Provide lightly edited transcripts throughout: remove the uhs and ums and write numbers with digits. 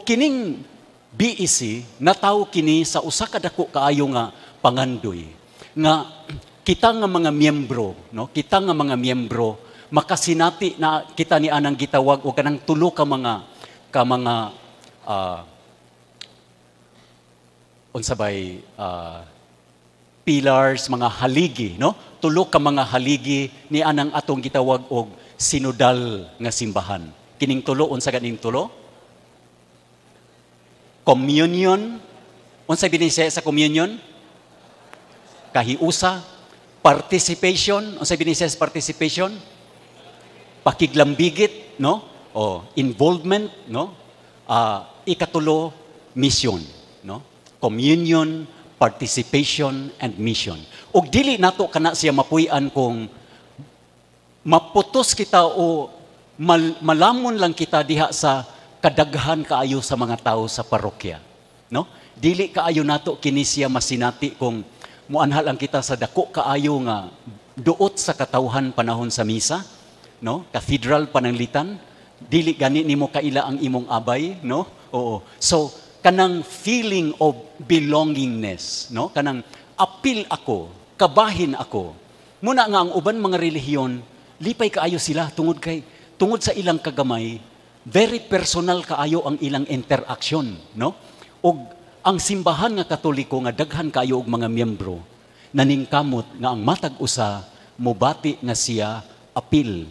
kining BEC nataw kini sa usa ka dako kaayo nga pangandoy nga kita nga mga miyembro, no? Kita nga mga miyembro makasinati na kita ni anang gitawag o kanang tulo ka mga unsabay pillars, mga haligi, no? Tulo ka mga haligi ni anang atong gitawag og sinodal nga simbahan. Kining tulo unsa ganing tulo? Communion. Unsa binisay sa communion? Kahiusa. Participation. Unsa binisay sa participation? Pakiglambigit, no? O involvement, no? Ikatulo, mission, no? Communion, participation, and mission. Og dili nato kana siya mapuy-an kung maputos kita o malamon lang kita diha sa kadaghan kaayo sa mga tao sa parokya, no? Dili kaayo nato kini siya masinati kung muanhal lang kita sa dako kaayo nga duot sa katawhan panahon sa misa, no? Cathedral pananglitan, dili gani nimo kaila ang imong abay, no? Oo. So kanang feeling of belongingness, no? Kanang apil ako, kabahin ako. Muna nga ang uban mga relihiyon, lipay kaayo sila tungod sa ilang kagamay, very personal kaayo ang ilang interaction, no? Og ang simbahan nga Katoliko nga daghan kaayo og mga miyembro, naningkamot nga ang matag usa mobati nga siya apil,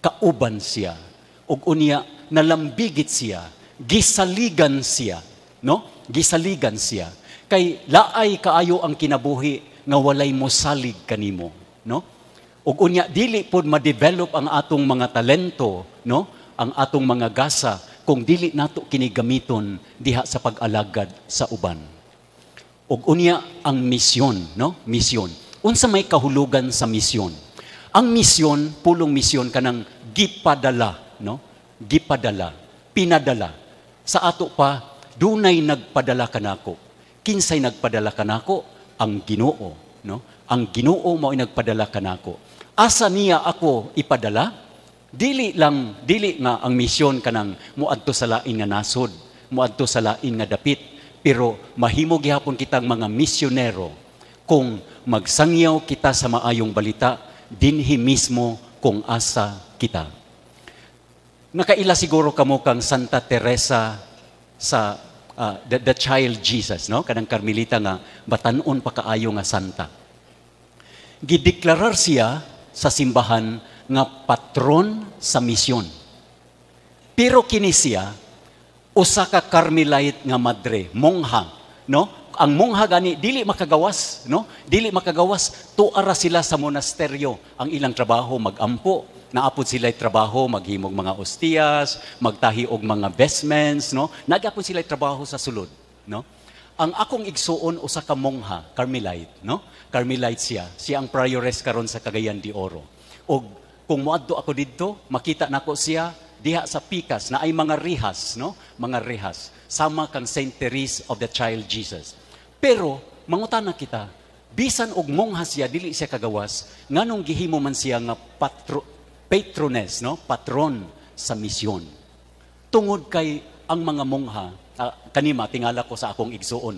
kauban siya, og unya nalambigit siya, gisaligan siya, no? Gisaligan siya. Kay laay kaayo ang kinabuhi nga walay mosalig kanimo, no? Ug unya dili pod ma-develop ang atong mga talento, no? Ang atong mga gasa kung dili nato kini gamiton diha sa pag-alagad sa uban. Ug unya ang misyon, no? Misyon. Unsa may kahulugan sa misyon? Ang misyon, pulong misyon kanang gipadala, no? Gipadala, pinadala. Sa ato pa dunay nagpadala kanako. Kinsay nagpadala kanako? Ang Ginoo, no? Ang Ginoo mao'y nagpadala kanako. Asa niya ako ipadala? Dili nga ang misyon kanang muadto sa lain nga nasod, muadto sa lain nga dapit, pero mahimo gihapon kitang mga misyonero kung magsangyaw kita sa maayong balita dinhi mismo kung asa kita. Nakaila siguro kamo kang Santa Teresa sa the Child Jesus, no? Kanang Carmelita nga batan-on pa kaayo nga santa. Gideklarar siya sa simbahan nga patron sa misyon. Pero kini siya usa ka Carmelite nga madre, mongha, no? Ang mongha gani dili makagawas, no? Dili makagawas, tuara sila sa monasteryo. Ang ilang trabaho magampo, naapod sila trabaho maghimog mga ostiyas, magtahi og mga vestments, no? Nagapon sila trabaho sa sulod, no? Ang akong igsuon usa ka mongha, Carmelite, no? Carmelite siya. Siya ang prioress karon sa Cagayan de Oro. Og kung moadto ako didto, makita nako siya diha sa pikas na ay mga rihas, no? Mga rihas. Sama kang Saint Therese of the Child Jesus. Pero mangutana kita, bisan og mongha siya dili siya kagawas, nganong gihimo man siya nga patroness, no? Patron sa misyon. Tungod kay ang mga mongha, kanima tingala ko sa akong igsuon.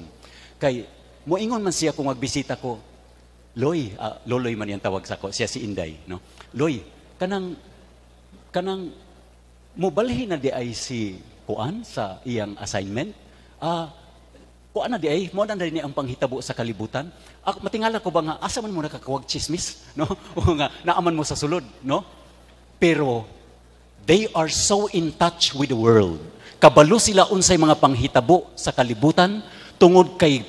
Kay moingon man siya kung magbisita ko, Loy, Loloy man yan tawag sa ko, siya si Inday, no? Loy, kanang mobalhin na di ay si Kuan sa iyang assignment. Kuan na di ay mo na ni ang panghitabo sa kalibutan. Matingala ko ba nga asa man mo nakakawag chismis, no? O nga naaman mo sa sulod, no? Pero they are so in touch with the world. Kabalo sila unsay mga panghitabo sa kalibutan tungod kay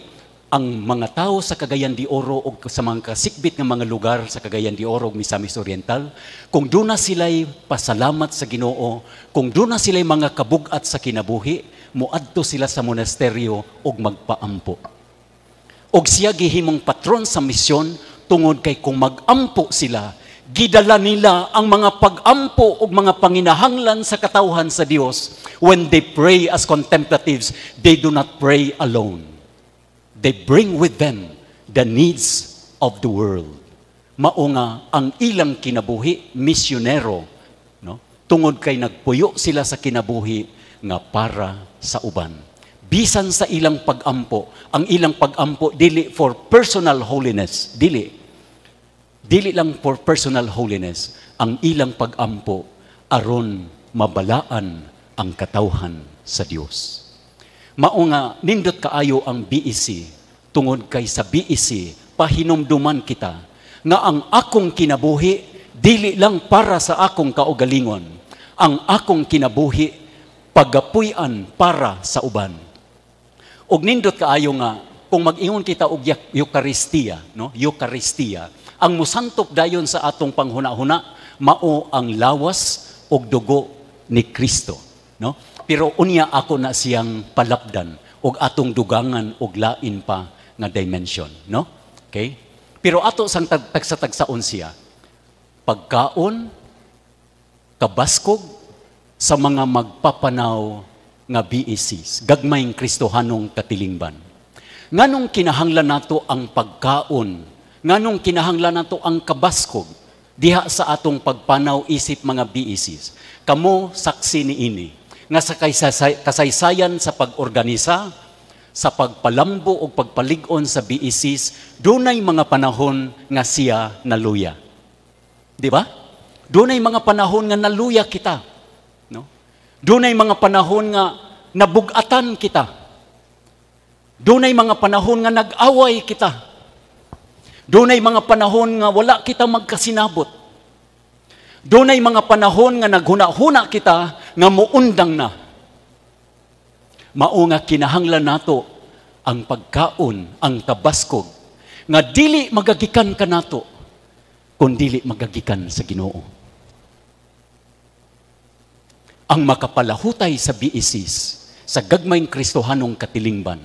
ang mga tao sa Cagayan de Oro o sa mga kasikbit ng mga lugar sa Cagayan de Oro o Misamis Oriental, kung doon na sila'y pasalamat sa Ginoo, kung doon na sila'y mga kabugat sa kinabuhi, muadto sila sa monasteryo o magpaampo. Og siya gihimong patron sa misyon tungod kay kung magampo sila, gidala nila ang mga pagampo o mga panginahanglan sa katawhan sa Dios. When they pray as contemplatives, they do not pray alone. They bring with them the needs of the world. Mao nga ang ilang kinabuhi, misyonero, no? Tungod kay nagpuyo sila sa kinabuhi nga para sa uban. Bisan sa ilang pag-ampo, ang ilang pag-ampo dili for personal holiness, dili lang for personal holiness, ang ilang pag-ampo aron mabalaan ang katawhan sa Dios. Mao nga nindot kaayo ang BEC, tungod kay sa BEC pahinumduman kita nga ang akong kinabuhi dili lang para sa akong kaugalingon, ang akong kinabuhi pagapuy-an para sa uban. Og nindot kaayo nga kung mag-ingon kita og Eucharistia, no? Eucharistia, ang musantop dayon sa atong panghuna-huna mao ang lawas og dugo ni Kristo, no? Pero unya ako na siyang palapdan og atong dugangan og lain pa nga dimension, no? Okay? Pero ato sang tagsa-tagsaon siya, pagkaon, kabaskog sa mga magpapanaw nga BECs, gagmayng Kristohanong katilingban. Nganong kinahanglan nato ang pagkaon, nganong kinahanglan nato ang kabaskog diha sa atong pagpanaw isip mga BECs. Kamo saksi niini nga sa kasaysayan sa pag-organisa, sa pagpalambo o pagpalig-on sa BECs, dunay mga panahon nga siya naluya. Di ba? Dunay mga panahon nga naluya kita. No? Dunay mga panahon nga nabugatan kita. Dunay mga panahon nga nag-away kita. Dunay mga panahon nga wala kita magkasinabot. Dunay mga panahon nga naghuna-huna kita nga muundang na. Mao nga kinahanglan nato ang pagkaon, ang kabaskog, nga dili magagikan ka nato, kung dili magagikan sa Ginoo. Ang makapalahutay sa BECs, sa gagmayng Kristohanong katilingban,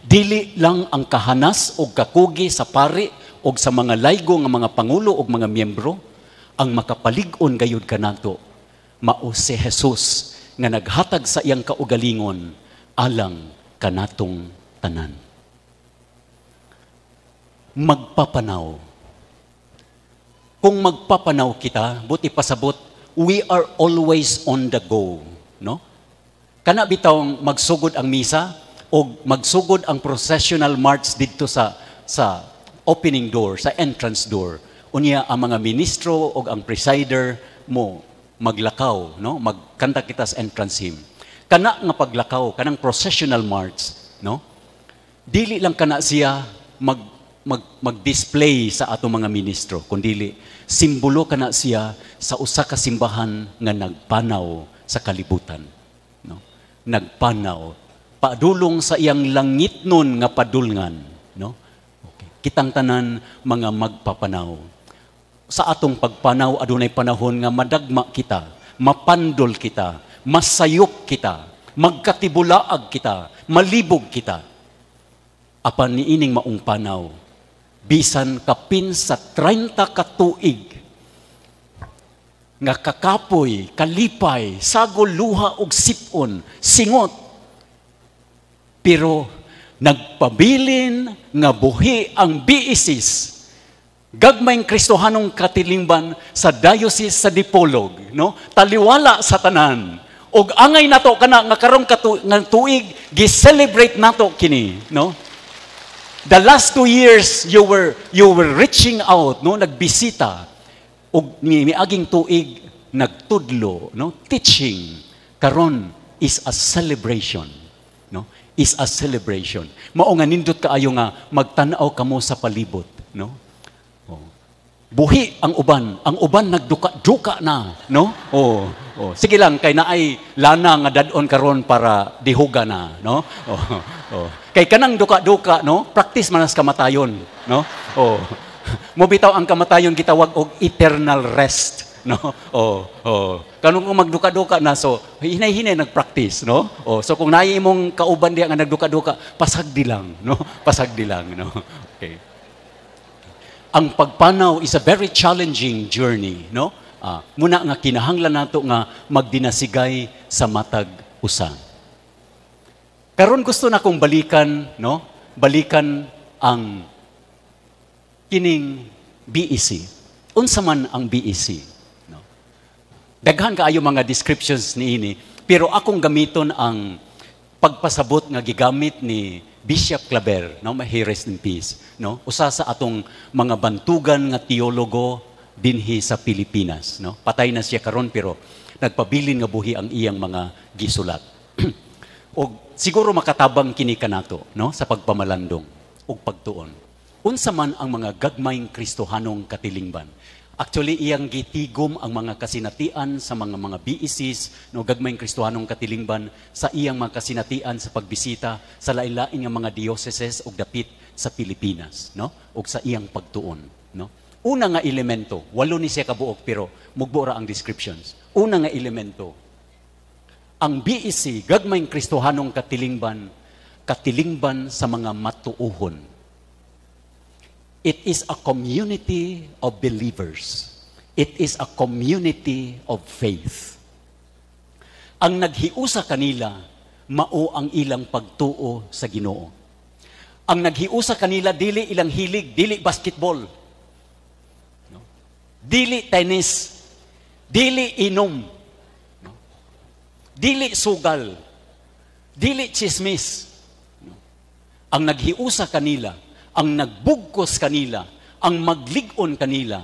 dili lang ang kahanas o kakugi sa pari o sa mga laygo nga mga pangulo o mga miyembro, ang makapalig-on gayud ka nato, mao si Jesus nga naghatag sa iyang kaugalingon, alang kanatong tanan. Magpapanaw. Kung magpapanaw kita, buti pasabot, we are always on the go. No? Kana bitawng magsugod ang misa o magsugod ang processional march dito sa opening door, sa entrance door. Unya ang mga ministro o ang presider mo maglakaw, no? Magkanta kita sa entrance hymn. Kana nga paglakaw, kanang processional march, no? Dili lang kana siya mag-display sa atong mga ministro, kundi simbolo kana siya sa usa ka simbahan nga nagpanaw sa kalibutan, no? Nagpanaw, padulong sa iyang langitnon nga padulngan, no? Okay. Kitang tanan mga magpapanaw. Sa atong pagpanaw adunay panahon nga madagma kita, mapandol kita, masayop kita, magkatibulaag kita, malibog kita. Apan niining maong panaw, bisan kapin sa 30 ka tuig, nga kakapoy, kalipay, sagol, luha og sipon, singot. Pero nagpabilin nga buhi ang BECs, gagmayng Kristohanong katilingban sa diocese sa Dipolog, no? Taliwala sa tanan. Og angay nato kana nga karong nga tuig gi-celebrate nato kini, no? The last 2 years you were reaching out, no? Nagbisita og miaging tuig nagtudlo, no? Teaching. Karon is a celebration, no? Is a celebration. Mao nga nindot kaayo nga magtan-aw kamo sa palibot, no? Buhi ang uban nagduka-duka na, no? Oh. Sige lang kay naay lana nga dadon karon para dihuga na, no? Kay kanang duka-duka, no? Practice man as kamatayon, no? Mo bitaw ang kamatayon gitawag og eternal rest, no? Kanung magduka-duka na so hinay-hinay nagpractice, no? So kung naay imong kauban diha nga nagduka-duka, pasagdi lang, no? Pasagdi lang, no? Okay. Ang pagpanaw is a very challenging journey, no? Muna nga kinahanglan nato nga magdinasigay sa matag usa. Karon gusto na kong balikan, no? Balikan ang kining BEC. Unsa man ang BEC, no? Daghan kaayo mga descriptions niini, Pero akong gamiton ang pagpasabot nga gigamit ni Bishop Claver, no, may rest in peace, no? Usa sa atong mga bantugan nga teologo dinhi sa Pilipinas, no? Patay na siya karon pero nagpabilin nga buhi ang iyang mga gisulat. O siguro makatabang kini kanato, no, sa pagpamalandong ug pagtuon. Unsa man ang mga gagmayng Kristohanong katilingban? Actually, iyang gitigom ang mga kasinatian sa mga BECs, no, gagmayng Kristohanong katilingban, sa iyang mga kasinatian sa pagbisita sa lain-lain nga mga dioceses ug dapit sa Pilipinas, no, ug sa iyang pagtuon, no. Una nga elemento, walo ni siya kabuok pero mugbora ang descriptions. Una nga elemento, ang BEC, gagmayng Kristohanong katilingban, katilingban sa mga matuuhon. It is a community of believers. It is a community of faith. Ang naghiusa kanila, mao ang ilang pagtuo sa Ginoo. Ang naghiusa kanila, dili ilang hilig, dili basketball, no? Dili tennis, dili inom, no? Dili sugal, dili chismis. No? Ang naghiusa kanila, ang nagbugkos kanila, ang maglig-on kanila,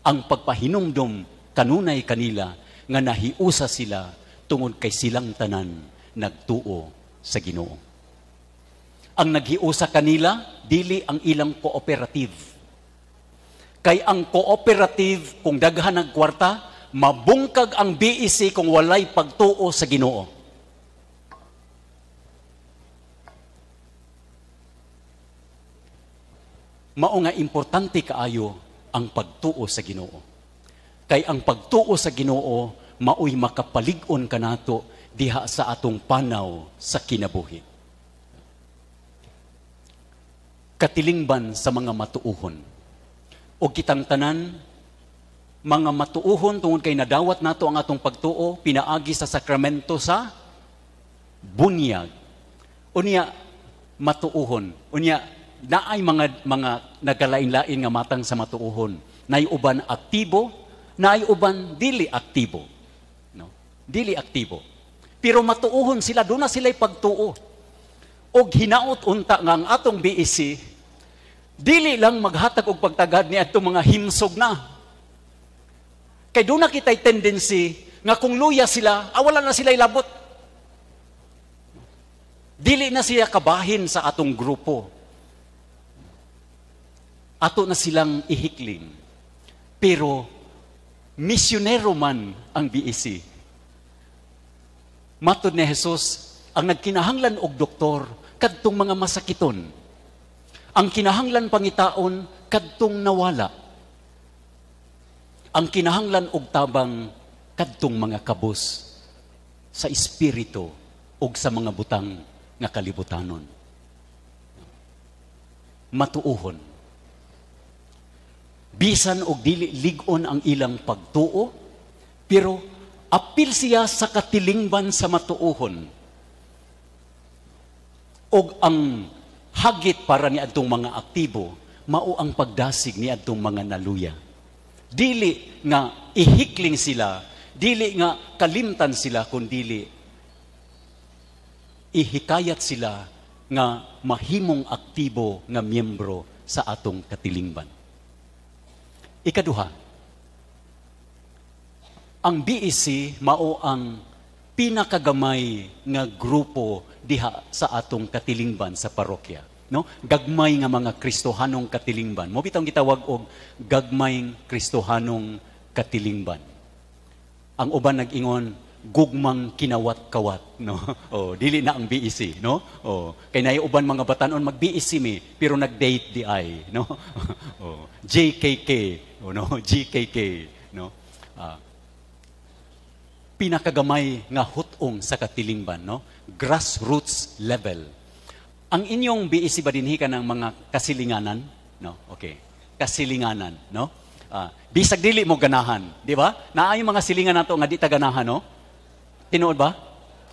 ang pagpahinumdom kanunay kanila, nga nahiusa sila tungod kay silang tanan nagtuo sa Ginoo. Ang naghiusa kanila, dili ang ilang cooperative. Kay ang cooperative, kung daghan ng kwarta, mabungkag ang BEC kung walay pagtuo sa Ginoo. Mao nga importante kaayo ang pagtuo sa Ginoo. Kay ang pagtuo sa Ginoo maoy makapalig-on kanato diha sa atong panaw sa kinabuhi. Katilingban sa mga matuuhon. O kitang tanan, mga matuuhon tungod kay nadawat nato ang atong pagtuo pinaagi sa sakramento sa bunyag. Unya matuuhon. Unya naay mga nagalain-lain nga matang sa matuuhon. Naay uban aktibo, naay uban dili aktibo. No? Dili aktibo. Pero matuuhon sila, doon na sila'y pagtuo. O hinaot unta nga ang atong BEC, dili lang maghatag og pagtagad ni atong mga himsog na. Kay doon na kita'y tendency nga kung luya sila, wala na sila'y labot. Dili na siya kabahin sa atong grupo. Ato na silang ihikling. Pero, misyonero man ang BEC. Matod ni Jesus, ang nagkinahanglan og doktor, kadtong mga masakiton. Ang kinahanglan pangitaon, kadtong nawala. Ang kinahanglan og tabang, kadtong mga kabus sa espiritu og sa mga butang nga kalibutanon. Matuuhon. Bisan og dili lig-on ang ilang pagtuo, pero apil siya sa katilingban sa matuuhon. Og ang hagit para ni adtong mga aktibo, mao ang pagdasig ni adtong mga naluya. Dili nga ihikling sila, dili nga kalimtan sila, kundi ihikayat sila nga mahimong aktibo nga miyembro sa atong katilingban. Ikaduha, ang BEC mao ang pinakagamay nga grupo diha sa atong katilingban sa parokya, no? Gagmay nga mga Kristohanong katilingban. Mo bitong gitawag og gagmayng Kristohanong katilingban. Ang uban nag-ingon gugmang kinawat-kawat, no? Oh, dili na ang BEC, no? Oh, kay naay uban mga batanon mag-BEC mi pero nag-date di ay, no? Oh, JKK, oh, no? GKK, no? Pinakagamay nga hutong sa katilingban, no? Grassroots level. Ang inyong BEC ba dinhi ka ng mga kasilinganan, no? Okay. Kasilinganan, no? Bisag dili mo ganahan, di ba? Naay mga silingan nato nga di ta ganahan, no? Tinuod ba?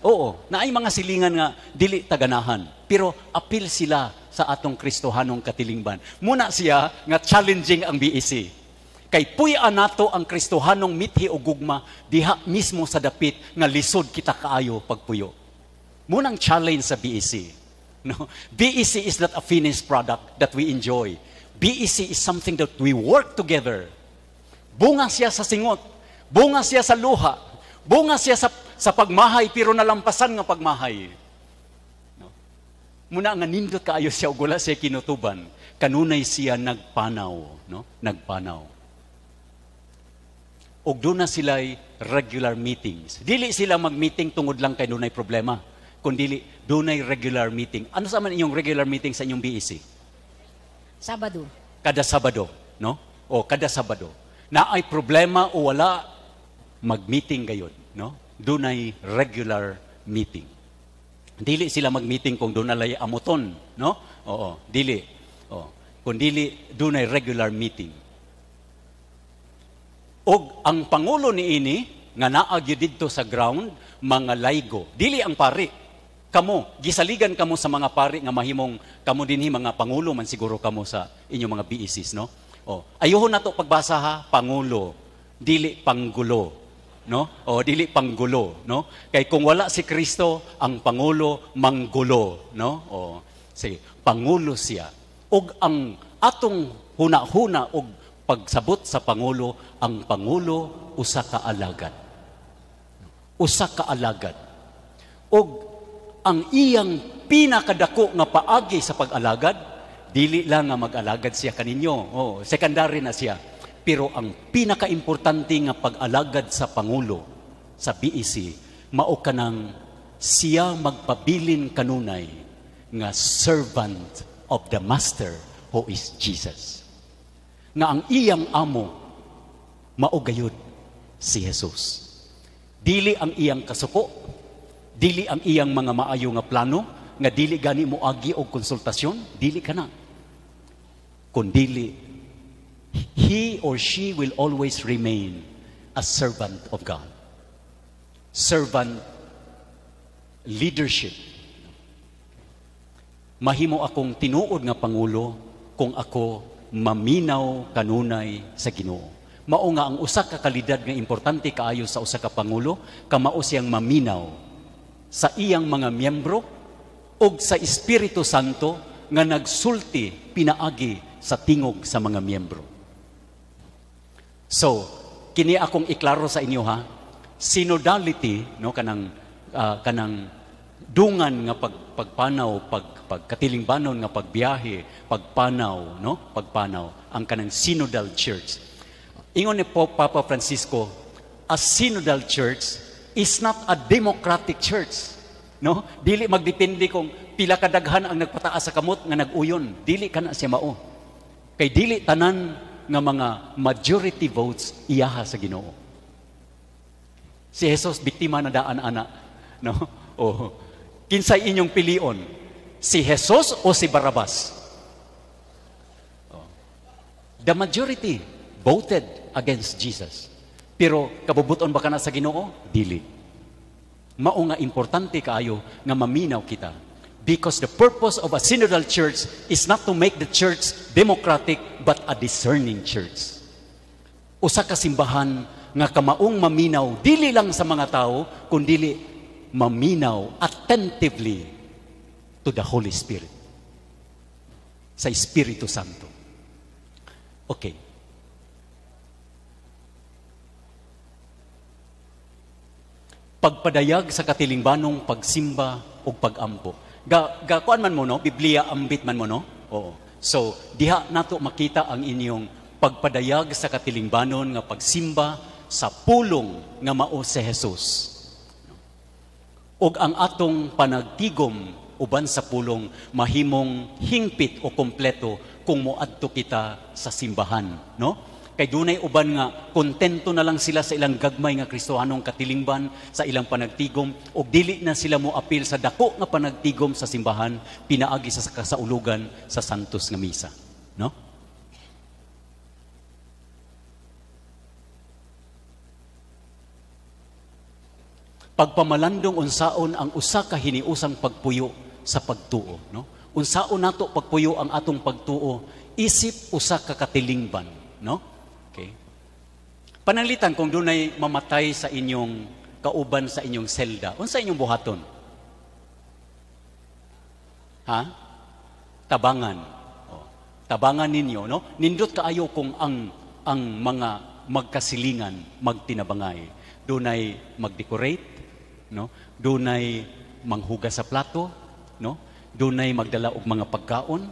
Oo, naay mga silingan nga dili ta ganahan, pero apil sila sa atong Kristohanong katilingban. Muna siya nga challenging ang BEC. Kay puy-an nato ang Kristohanong mithi o gugma diha mismo sa dapit nga lisod kita kaayo pagpuyo. Munang challenge sa BEC. No? BEC is not a finished product that we enjoy. BEC is something that we work together. Bunga siya sa singot, bunga siya sa luha, bunga siya sa pagmahay, pero nalampasan nga pagmahay. No? Muna nga nindot kaayo siya, ugula siya kinutuban, kanunay siya nagpanaw. No? Nagpanaw. Og doon na sila'y regular meetings. Dili sila mag-meeting tungod lang kay dunay problema, kundi dunay regular meeting. Ano sa man inyong regular meeting sa inyong BEC? Sabado. Kada Sabado, no? O kada Sabado. Na ay problema o wala, mag-meeting gayon, no? Dunay regular meeting. Dili sila mag-meeting kung doon alay amuton, no? Oo, dili. O, kung dili, dunay regular meeting. Og ang pangulo ni ini nga naagyo didto sa ground, mga laygo. Dili ang pari. Kamo, gisaligan kamo sa mga pari nga mahimong kamo dinhi mga pangulo man siguro kamo sa inyong mga BECs, no? Oh, ayuhon nato pagbasa ha, pangulo, dili panggulo, no? O dili panggulo, no? Kay kung wala si Kristo, ang pangulo manggulo, no? O sige, pangulo siya. Og ang atong huna-huna og pagsabot sa pangulo, ang pangulo usa ka alagad. Usa ka alagad. Og ang iyang pinakadako nga paagi sa pag-alagad, dili lang nga mag-alagad siya kaninyo. Oh, secondary na siya. Pero ang pinaka-importante nga pag-alagad sa Pangulo, sa BEC, mao kanang siya magpabilin kanunay nga servant of the Master who is Jesus. Nga ang iyang amo, mao gayud si Jesus. Dili ang iyang kasuko, dili ang iyang mga maayo nga plano, nga dili gani mo agi og konsultasyon, dili kana. Kundili, he or she will always remain a servant of God. Servant leadership. Mahimo akong tinuod nga Pangulo kung ako maminaw kanunay sa Ginoo. Mao nga ang usa ka kalidad nga importante kaayo sa usa ka Pangulo, kamao siyang maminaw sa iyang mga miyembro ug sa Espiritu Santo nga nagsulti pinaagi sa tingog sa mga miyembro. So, kini akong iklaro sa inyo ha, synodality, no, kanang dungan nga pagpanaw, pagkatilingbanon nga pagbiyahe, pagpanaw, no, pagpanaw, ang kanang synodal church. Ingon ni Pope Papa Francisco, a synodal church is not a democratic church. No? Dili magdepende kung pila kadaghan ang nagpataas sa kamot nga nag-uyon. Dili kana siya mao. Kay dili tanan nga mga majority votes iyaha sa Ginoo. Si Jesus biktima na daan ana, no? O kinsay inyong pilion? Si Jesus o si Barabas? The majority voted against Jesus. Pero kabubuton ba kana sa Ginoo? Dili. Mao nga importante kaayo nga maminaw kita. Because the purpose of a synodal church is not to make the church democratic, but a discerning church. Usa ka simbahan nga kamaong maminaw, dili lang sa mga tao, kundi maminaw attentively to the Holy Spirit. Sa Espiritu Santo. Okay. Pagpadayag sa katilingbanong pagsimba o pagampo. Kuan man mo, no? Biblia ambit man mo, no? Oo. So, diha nato makita ang inyong pagpadayag sa katilingbanon nga pagsimba sa pulong nga mao si Jesus. Og ang atong panagtigom uban sa pulong mahimong hingpit o kompleto kung moadto kita sa simbahan, no? Kay dunay uban nga kontento na lang sila sa ilang gagmay nga Kristohanong katilingban sa ilang panagtigom ug dili na sila mo apil sa dako nga panagtigom sa simbahan pinaagi sa kasaulugan sa santos nga misa, no? Pagpamalandong unsaon ang usa ka hiniusang pagpuyo sa pagtuo, no? Unsaon nato pagpuyo ang atong pagtuo isip usa ka katilingban, no? Okay. Pananglitan kung dunay mamatay sa inyong kauban sa inyong selda, unsa inyong buhaton? Ha? Tabangan. Tabangan ninyo, no? Nindot kaayo kung ang mga magkasilingan, magtinabangay. Dunay mag-decorate, no? Dunay manghugas sa plato, no? Dunay magdala og mga pagkaon,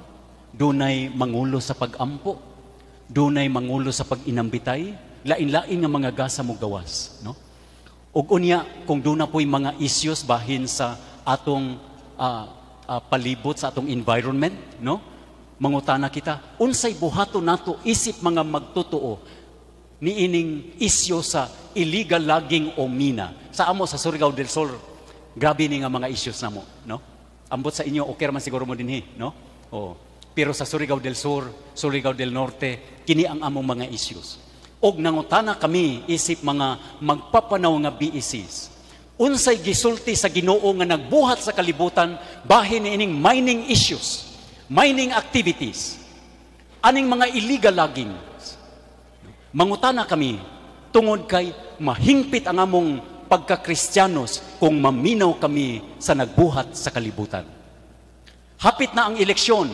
dunay mangulo sa pag-ampo, dunay mangulo sa pag-inambitay, lain-lain nga mga gasa mo gawas, no? Ug unya kung duna po'y mga issues bahin sa atong palibot sa atong environment, no? Mangutana kita, unsay buhaton nato isip mga magtotoo niining isyu sa illegal logging o mina. Sa amo sa Surigao del Sur, grabe ni nga mga issues namo, no? Ambot sa inyo okay man siguro mo dinhi, no? Oh. Pero sa Surigao del Sur, Surigao del Norte, kini ang among mga issues. Og nangutana kami isip mga magpapanaw nga BECs. Unsay gisulti sa Ginoo nga nagbuhat sa kalibutan bahin niining mining issues, mining activities, aning mga illegal logging. Mangutana kami tungod kay mahingpit ang among pagka-Kristiyanos kung maminaw kami sa nagbuhat sa kalibutan. Hapit na ang eleksyon.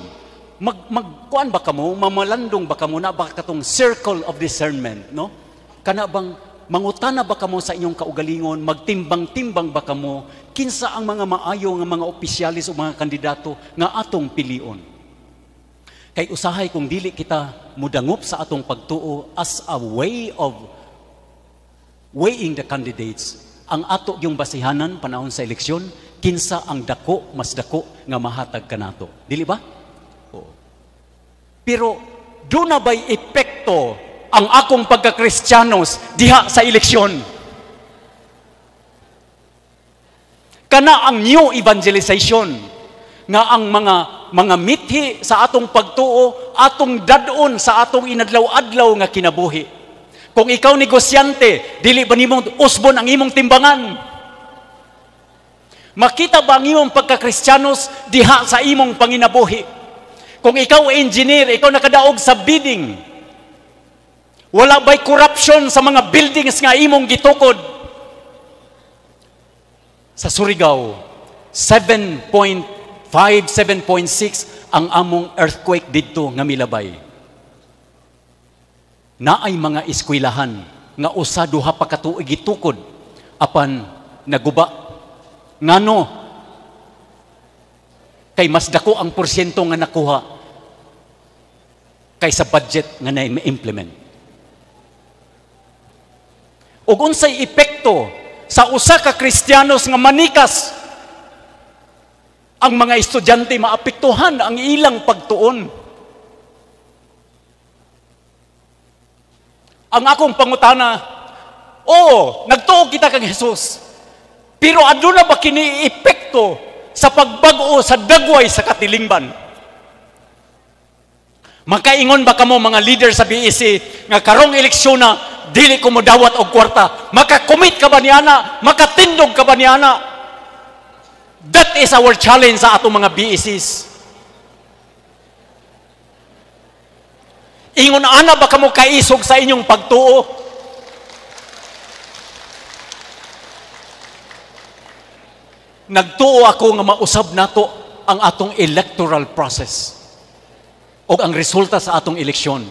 Magkuan ba kamo, mamalandong ba kamo na ba katong circle of discernment, no? Kana bang mangutana ba kamo sa inyong kaugalingon, magtimbang-timbang ba kamo kinsa ang mga maayo nga mga opisyalis o mga kandidato nga atong pilion? Kay usahay kung dili kita mudangop sa atong pagtuo as a way of weighing the candidates, ang ato yung basihanan panahon sa eleksyon, kinsa ang dako, mas dako nga mahatag kanato. Dili ba? Pero doon na ba'y epekto ang akong pagka-Kristiyanos diha sa eleksyon? Kana ang new evangelization nga ang mga mithi sa atong pagtuo, atong dadon sa atong inadlaw-adlaw nga kinabuhi. Kung ikaw negosyante, dili ba nimong usbon ang imong timbangan? Makita ba ang imong pagka-Kristiyanos diha sa imong panginabuhi? Kung ikaw engineer, ikaw nakadaog sa bidding, wala ba'y corruption sa mga buildings nga imong gitukod? Sa Surigao, 7.5, 7.6 ang among earthquake dito nga milabay. Naay mga eskwelahan nga usa duha pa ka tuig gitukod apan naguba. Ngano? Kay mas dako ang porsyento nga nakuha kaysa budget nga na-implement. Ug unsay epekto sa usa ka Kristiyanos nga manikas, ang mga estudyante maapektuhan ang ilang pagtuon. Ang akong pangutana, nagtuo kita kang Jesus, pero aduna ba kini epekto sa pagbago sa dagway sa katilingban? Makaingon ba kamo mga leader sa BEC nga karong eleksyon na dili ko mo dawat og kwarta? Makakomit ka ba niana? Makatindog ka ba niana? That is our challenge sa atong mga BECs. Ingon ana ba kamo kaisog sa inyong pagtuo? Nagtuo ako nga mausab nato ang atong electoral process o ang resulta sa atong eleksyon.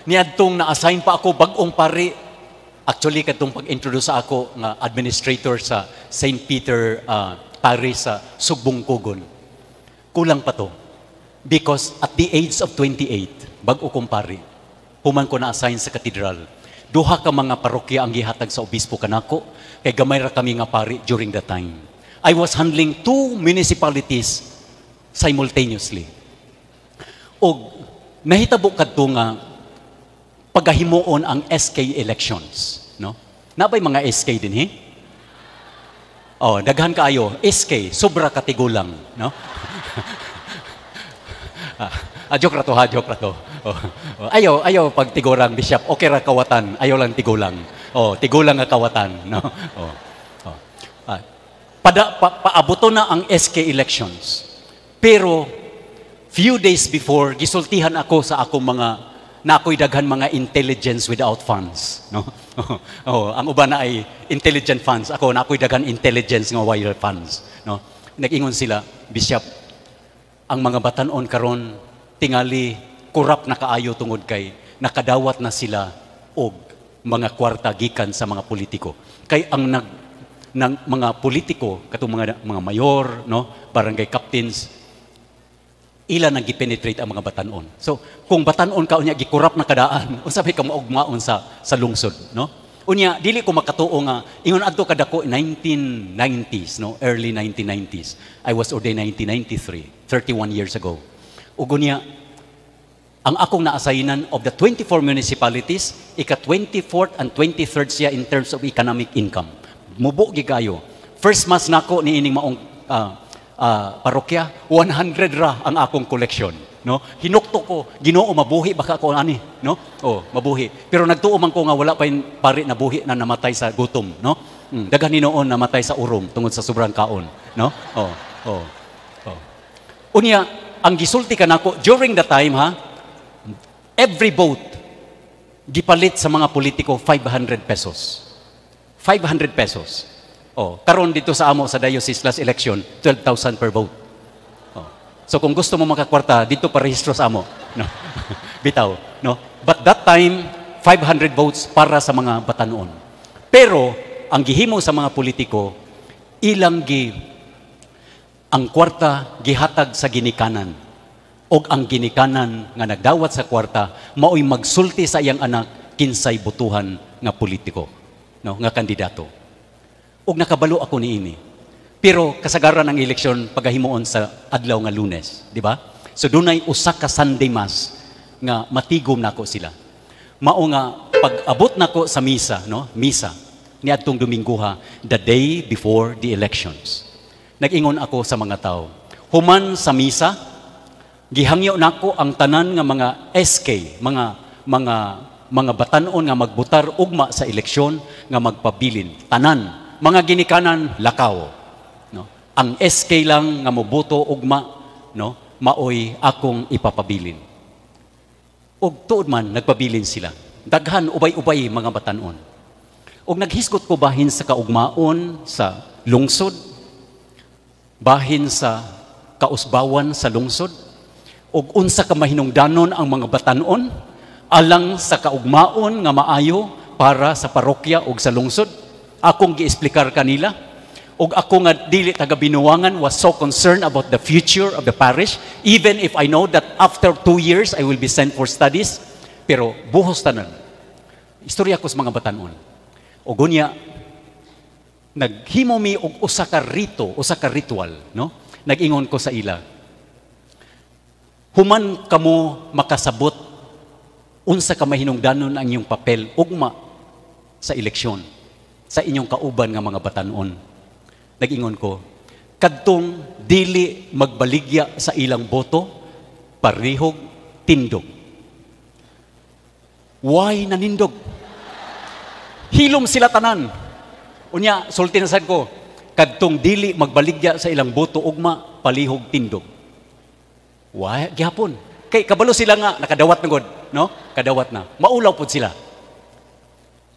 Niadtong na-assign pa ako bag-ong pari, actually katong pag-introduce ako nga administrator sa St. Peter Parish sa Sugbong Kugon. Kulang pa to. Because at the age of 28, bag-o kong pari, human ko na-assign sa katedral. Duha ka mga parokya ang gihatag sa obispo kanako, kay gamay ra kami nga pari during that time. I was handling 2 municipalities simultaneously. O nahitabo kadto nga pagahimuon ang SK elections, no? Nabay mga SK dinhi? Daghan kaayo, SK, sobra katigulang, no? Joke ra to. Ayaw pag tigurang bishop, okay ra kawatan, ayaw lang tigulang. Tigulang nga kawatan, no? Paabuto na ang SK elections. Pero few days before, gisultihan ako sa akong mga na ako'y daghan mga intelligence without funds, no? Ang uban na ay intelligent funds, ako na ako'y daghan intelligence nga without funds, no? Nag-ingon sila, Bishop, ang mga batanon karon tingali kurap na kaayo tungod kay nakadawat na sila og mga kwarta gikan sa mga politiko. Kay ang ng mga politiko katong mga mayor, no, barangay captains, ila nang gipenetrate ang mga batanon. So, kung batanon ka unya gikurap na kadaan, unsabay ka maugmaon sa lungsod, no? Unya dili ko makatuo nga ingon adto kadako 1990s, no, early 1990s. I was ordained 1993, 31 years ago. Ug unya ang akong naasayinan of the 24 municipalities, ika-24th and 23rd siya in terms of economic income. Mubo gigayo. First mas nako ni ining maong parokya, 100 ra ang akong koleksyon, no? Hinukto ko, Ginoo mabuhi baka ako ani, no? Mabuhi. Pero nagtuo man ko nga wala pa pari na buhi na namatay sa gutom, no? Daghan ni noon namatay sa urong tungod sa sobrang kaon, no? Unya, ang gisulti kanako during the time every vote gipalit sa mga politiko 500 pesos. 500 pesos. Karon dito sa amo sa diocese last election, 12,000 per vote. So kung gusto mo makakwarta, dito pa rehistro sa amo. No? Bitaw, no? But that time, 500 votes para sa mga batanon. Pero ang gihimo sa mga politiko, ang kwarta gihatag sa ginikanan. Og ang ginikanan nga nagdawat sa kwarta mao'y magsulti sa iyang anak kinsay butuhan nga politiko, no, nga kandidato. Og nakabalo ako niini. Pero kasagaran ng eleksyon pagahimuon sa adlaw nga Lunes, di ba? So dunay usa ka Sunday Mass nga matigom nako sila. Mao nga pag-abot nako sa misa, no? Misa niadtong Domingoha, the day before the elections. Nag-ingon ako sa mga tao, human sa misa, gihangyo nako ang tanan nga mga SK, mga batanon nga magbutar ugma sa eleksyon nga magpabilin. Tanan, mga ginikanan lakaw, no? Ang SK lang nga moboto ugma, no, maoy akong ipapabilin. Og tuod man nagpabilin sila. Daghan ubay-ubay mga batanon. Og naghisgot ko bahin sa kaugmaon sa lungsod, bahin sa kausbawan sa lungsod, og unsa ka mahinungdanon ang mga batanon alang sa kaugmaon nga maayo para sa parokya og sa lungsod. Akong giexplikar kanila, og ako nga dili taga Binuangan was so concerned about the future of the parish, even if I know that after 2 years I will be sent for studies. Pero buhos tanan istorya ko sa mga batanon. Og unya naghimo mi og usa ka ritual, no? Nag-ingon ko sa ila, human kamo makasabot unsa ka mahinungdanon ang inyong papel ugma sa eleksyon sa inyong kauban nga mga batanon. Nag-ingon ko, kadtong dili magbaligya sa ilang boto, parihog tindog. Why nanindog? Hilom sila tanan. Unya, sulti na sad ko, kadtong dili magbaligya sa ilang boto ugma, palihog tindog. Why? Gihapon. Kay kabalo sila nga, nakadawat na god, no? Kadawat na. Maulaw po sila.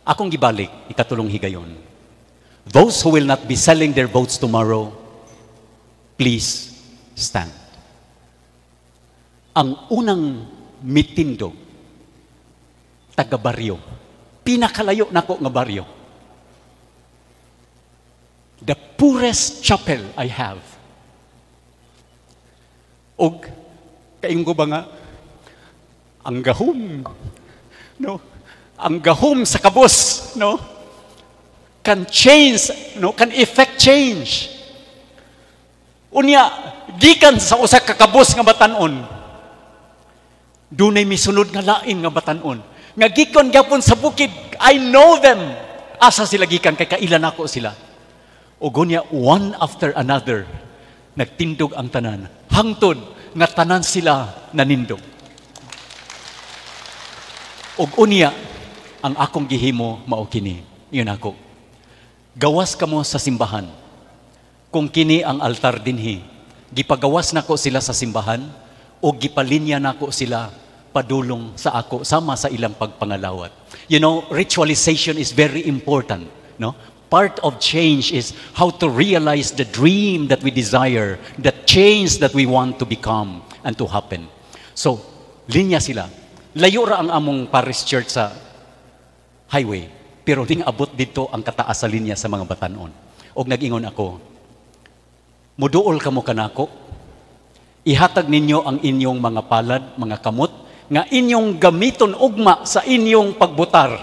Akong gibalik, ikatulong higayon. Those who will not be selling their votes tomorrow, please stand. Ang unang mitindog, taga-baryo. Pinakalayo nako nga baryo. The poorest chapel I have. Og kaingon ko ba nga, ang gahom, no? Ang gahom sa kabos, no? Can change, no? Can effect change. Unya, gikan sa usa ka kabos nga batanon, dunay misunod nga lain nga batanon. Nga gikan gyapon sa bukid, I know them. Asa sila gikan, kay kailan ako sila. Ug unya, one after another, nagtindog ang tanan. Hangtod, nga tanan sila nanindog. Og unya, ang akong gihimo mao kini. Iyon ako. Gawas kamo sa simbahan. Kung kini ang altar dinhi, gipagawas nako sila sa simbahan o gipalinya nako sila padulong sa ako sama sa ilang pagpangalawat. You know, ritualization is very important, no? Part of change is how to realize the dream that we desire, the change that we want to become and to happen. So, linya sila. Layo ra ang among parish church sa highway, pero ding abot dito ang kataas sa linya sa mga batanon. Og nag-ingon ako, muduol kamo kanako, ihatag ninyo ang inyong mga palad, mga kamot, nga inyong gamiton ugma sa inyong pagbutar.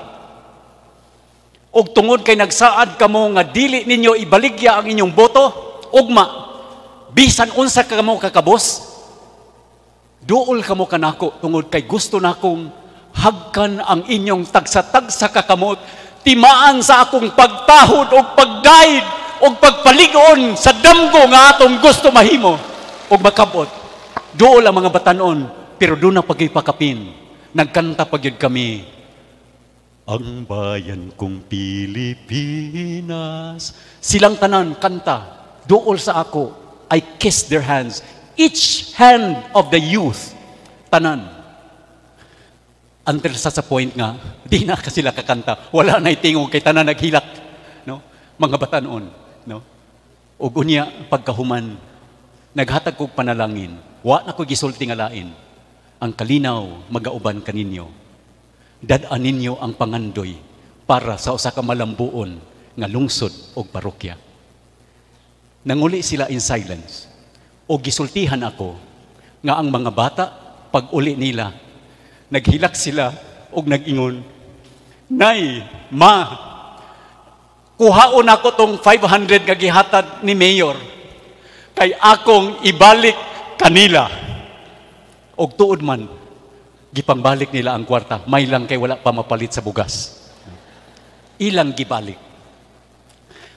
Og tungod kay nagsaad kamo nga dili ninyo ibaligya ang inyong boto, ugma, bisan unsa kamo kakabos, duol kamo kanako tungod kay gusto nakong hagkan ang inyong tagsa-tagsa kakamot, timaan sa akong pagtahod o pagdaid o pagpaligon sa damgo nga atong gusto mahimo o makabot. Duol ang mga batanon, pero doon na pagipakapin. Nagkanta pagyud kami, ang bayan kong Pilipinas. Silang tanan, kanta. Duol sa ako, I kiss their hands. Each hand of the youth, tanan. Until sa point nga, di na ka sila kakanta. Wala na itingog kay tanan naghilak. No? Mga batanon. No? O unya, pagkahuman, naghatag kog panalangin. Wa na ko gisulti nga lain. Ang kalinaw, magauban kaninyo. Dadaan ninyo ang pangandoy para sa usa ka malambuon nga lungsod o parokya. Nanguli sila in silence. O gisultihan ako nga ang mga bata, pag uli nila, naghilak sila o nag-ingon, Nay, Ma, kuhaon ako tong 500 nga gihatag ni Mayor kay akong ibalik kanila. Og tuod man, gipangbalik nila ang kwarta, may lang kay wala pa mapalit sa bugas. Ilang gibalik.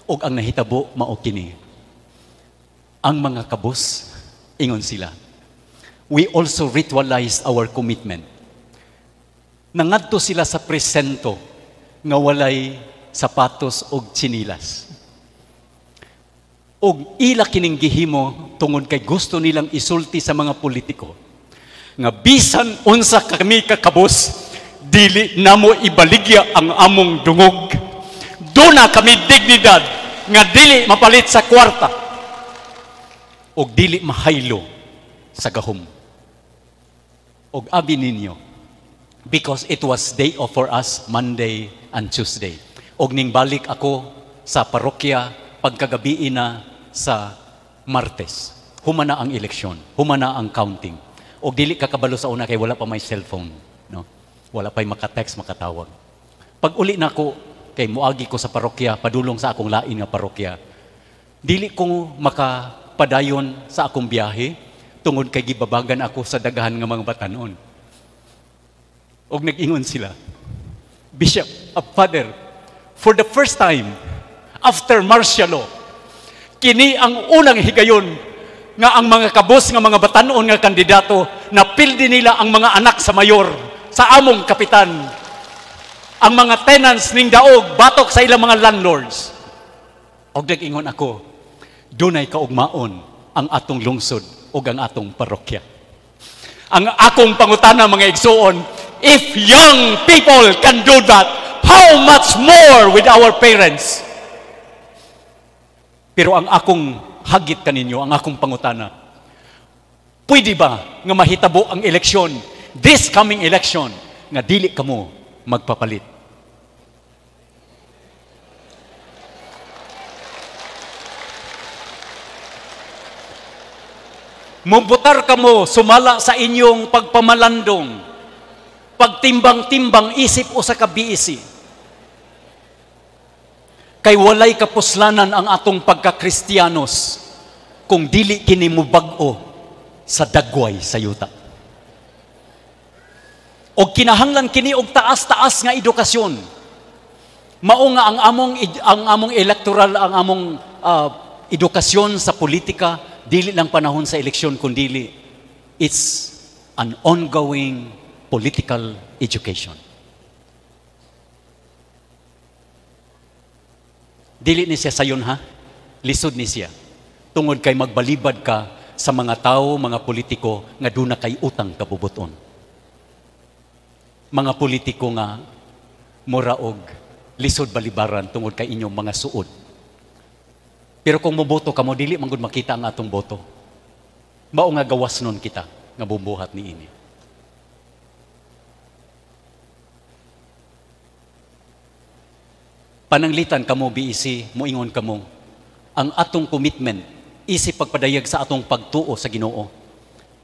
Og ang nahitabo mao kini. Ang mga kabus, ingon sila, we also ritualize our commitment. Nangadto sila sa presento nga walay sapatos og tsinilas. Og ila kining gihimo tungod kay gusto nilang isulti sa mga politiko nga bisan unsa kami kakabos, dili namo ibaligya ang among dungog. Doon na kami dignidad nga dili mapalit sa kwarta o dili mahaylo sa gahom. Og abi ninyo, because it was day off for us, Monday and Tuesday. Og ning balik ako sa parokya pagkagabi na sa Martes. Humana ang eleksyon, humana ang counting. O dili kakabalo sa una kay wala pa may cellphone, no? Wala pa'y makatext, makatawag. Pag uli na ko, kay muagi ko sa parokya, padulong sa akong lain nga parokya, dili ko makapadayon sa akong biyahe, tungod kay gibabagan ako sa dagahan nga mga batanon. Og nag-ingon sila, Bishop, Father, for the first time, after martial law, kini ang unang higayon nga ang mga kabos nga mga batanon nga kandidato napildi nila ang mga anak sa mayor, sa among kapitan, ang mga tenants ning daog batok sa ilang mga landlords. Og nag-ingon ako, dunay kaugmaon ang atong lungsod ug ang atong parokya. Ang akong pangutana mga igsuon, if young people can do that, how much more with our parents? Pero ang akong hagit kaninyo, ang akong pangutana, pwede ba nga mahitabo ang eleksyon, this coming election, nga dili kamo magpapalit? Mubutar kamo, sumala sa inyong pagpamalandong, pagtimbang-timbang isip o sa kabiisi. Kay walay kapuslanan ang atong pagka-Kristiyanos kung dili kini mo bag-o sa dagway sa yuta. O kinahanglan kini og taas-taas nga edukasyon. Mao nga ang among electoral, ang among edukasyon sa politika, dili lang panahon sa eleksyon kundi it's an ongoing political education. Dili ni siya sayon ha, lisod ni siya. Tungod kay magbalibad ka sa mga tao, mga politiko nga duna kay utang kabubuton. mga politiko nga muraog lisod balibaran tungod kay inyong mga suod. Pero kung moboto ka mo, dili man gud makita ang atong boto. Mao nga gawas nun kita nga bumbuhat ni ini. Pananglitan kamo BEC, moingon kamo, ang atong commitment isip pagpadayag sa atong pagtuo sa Ginoo.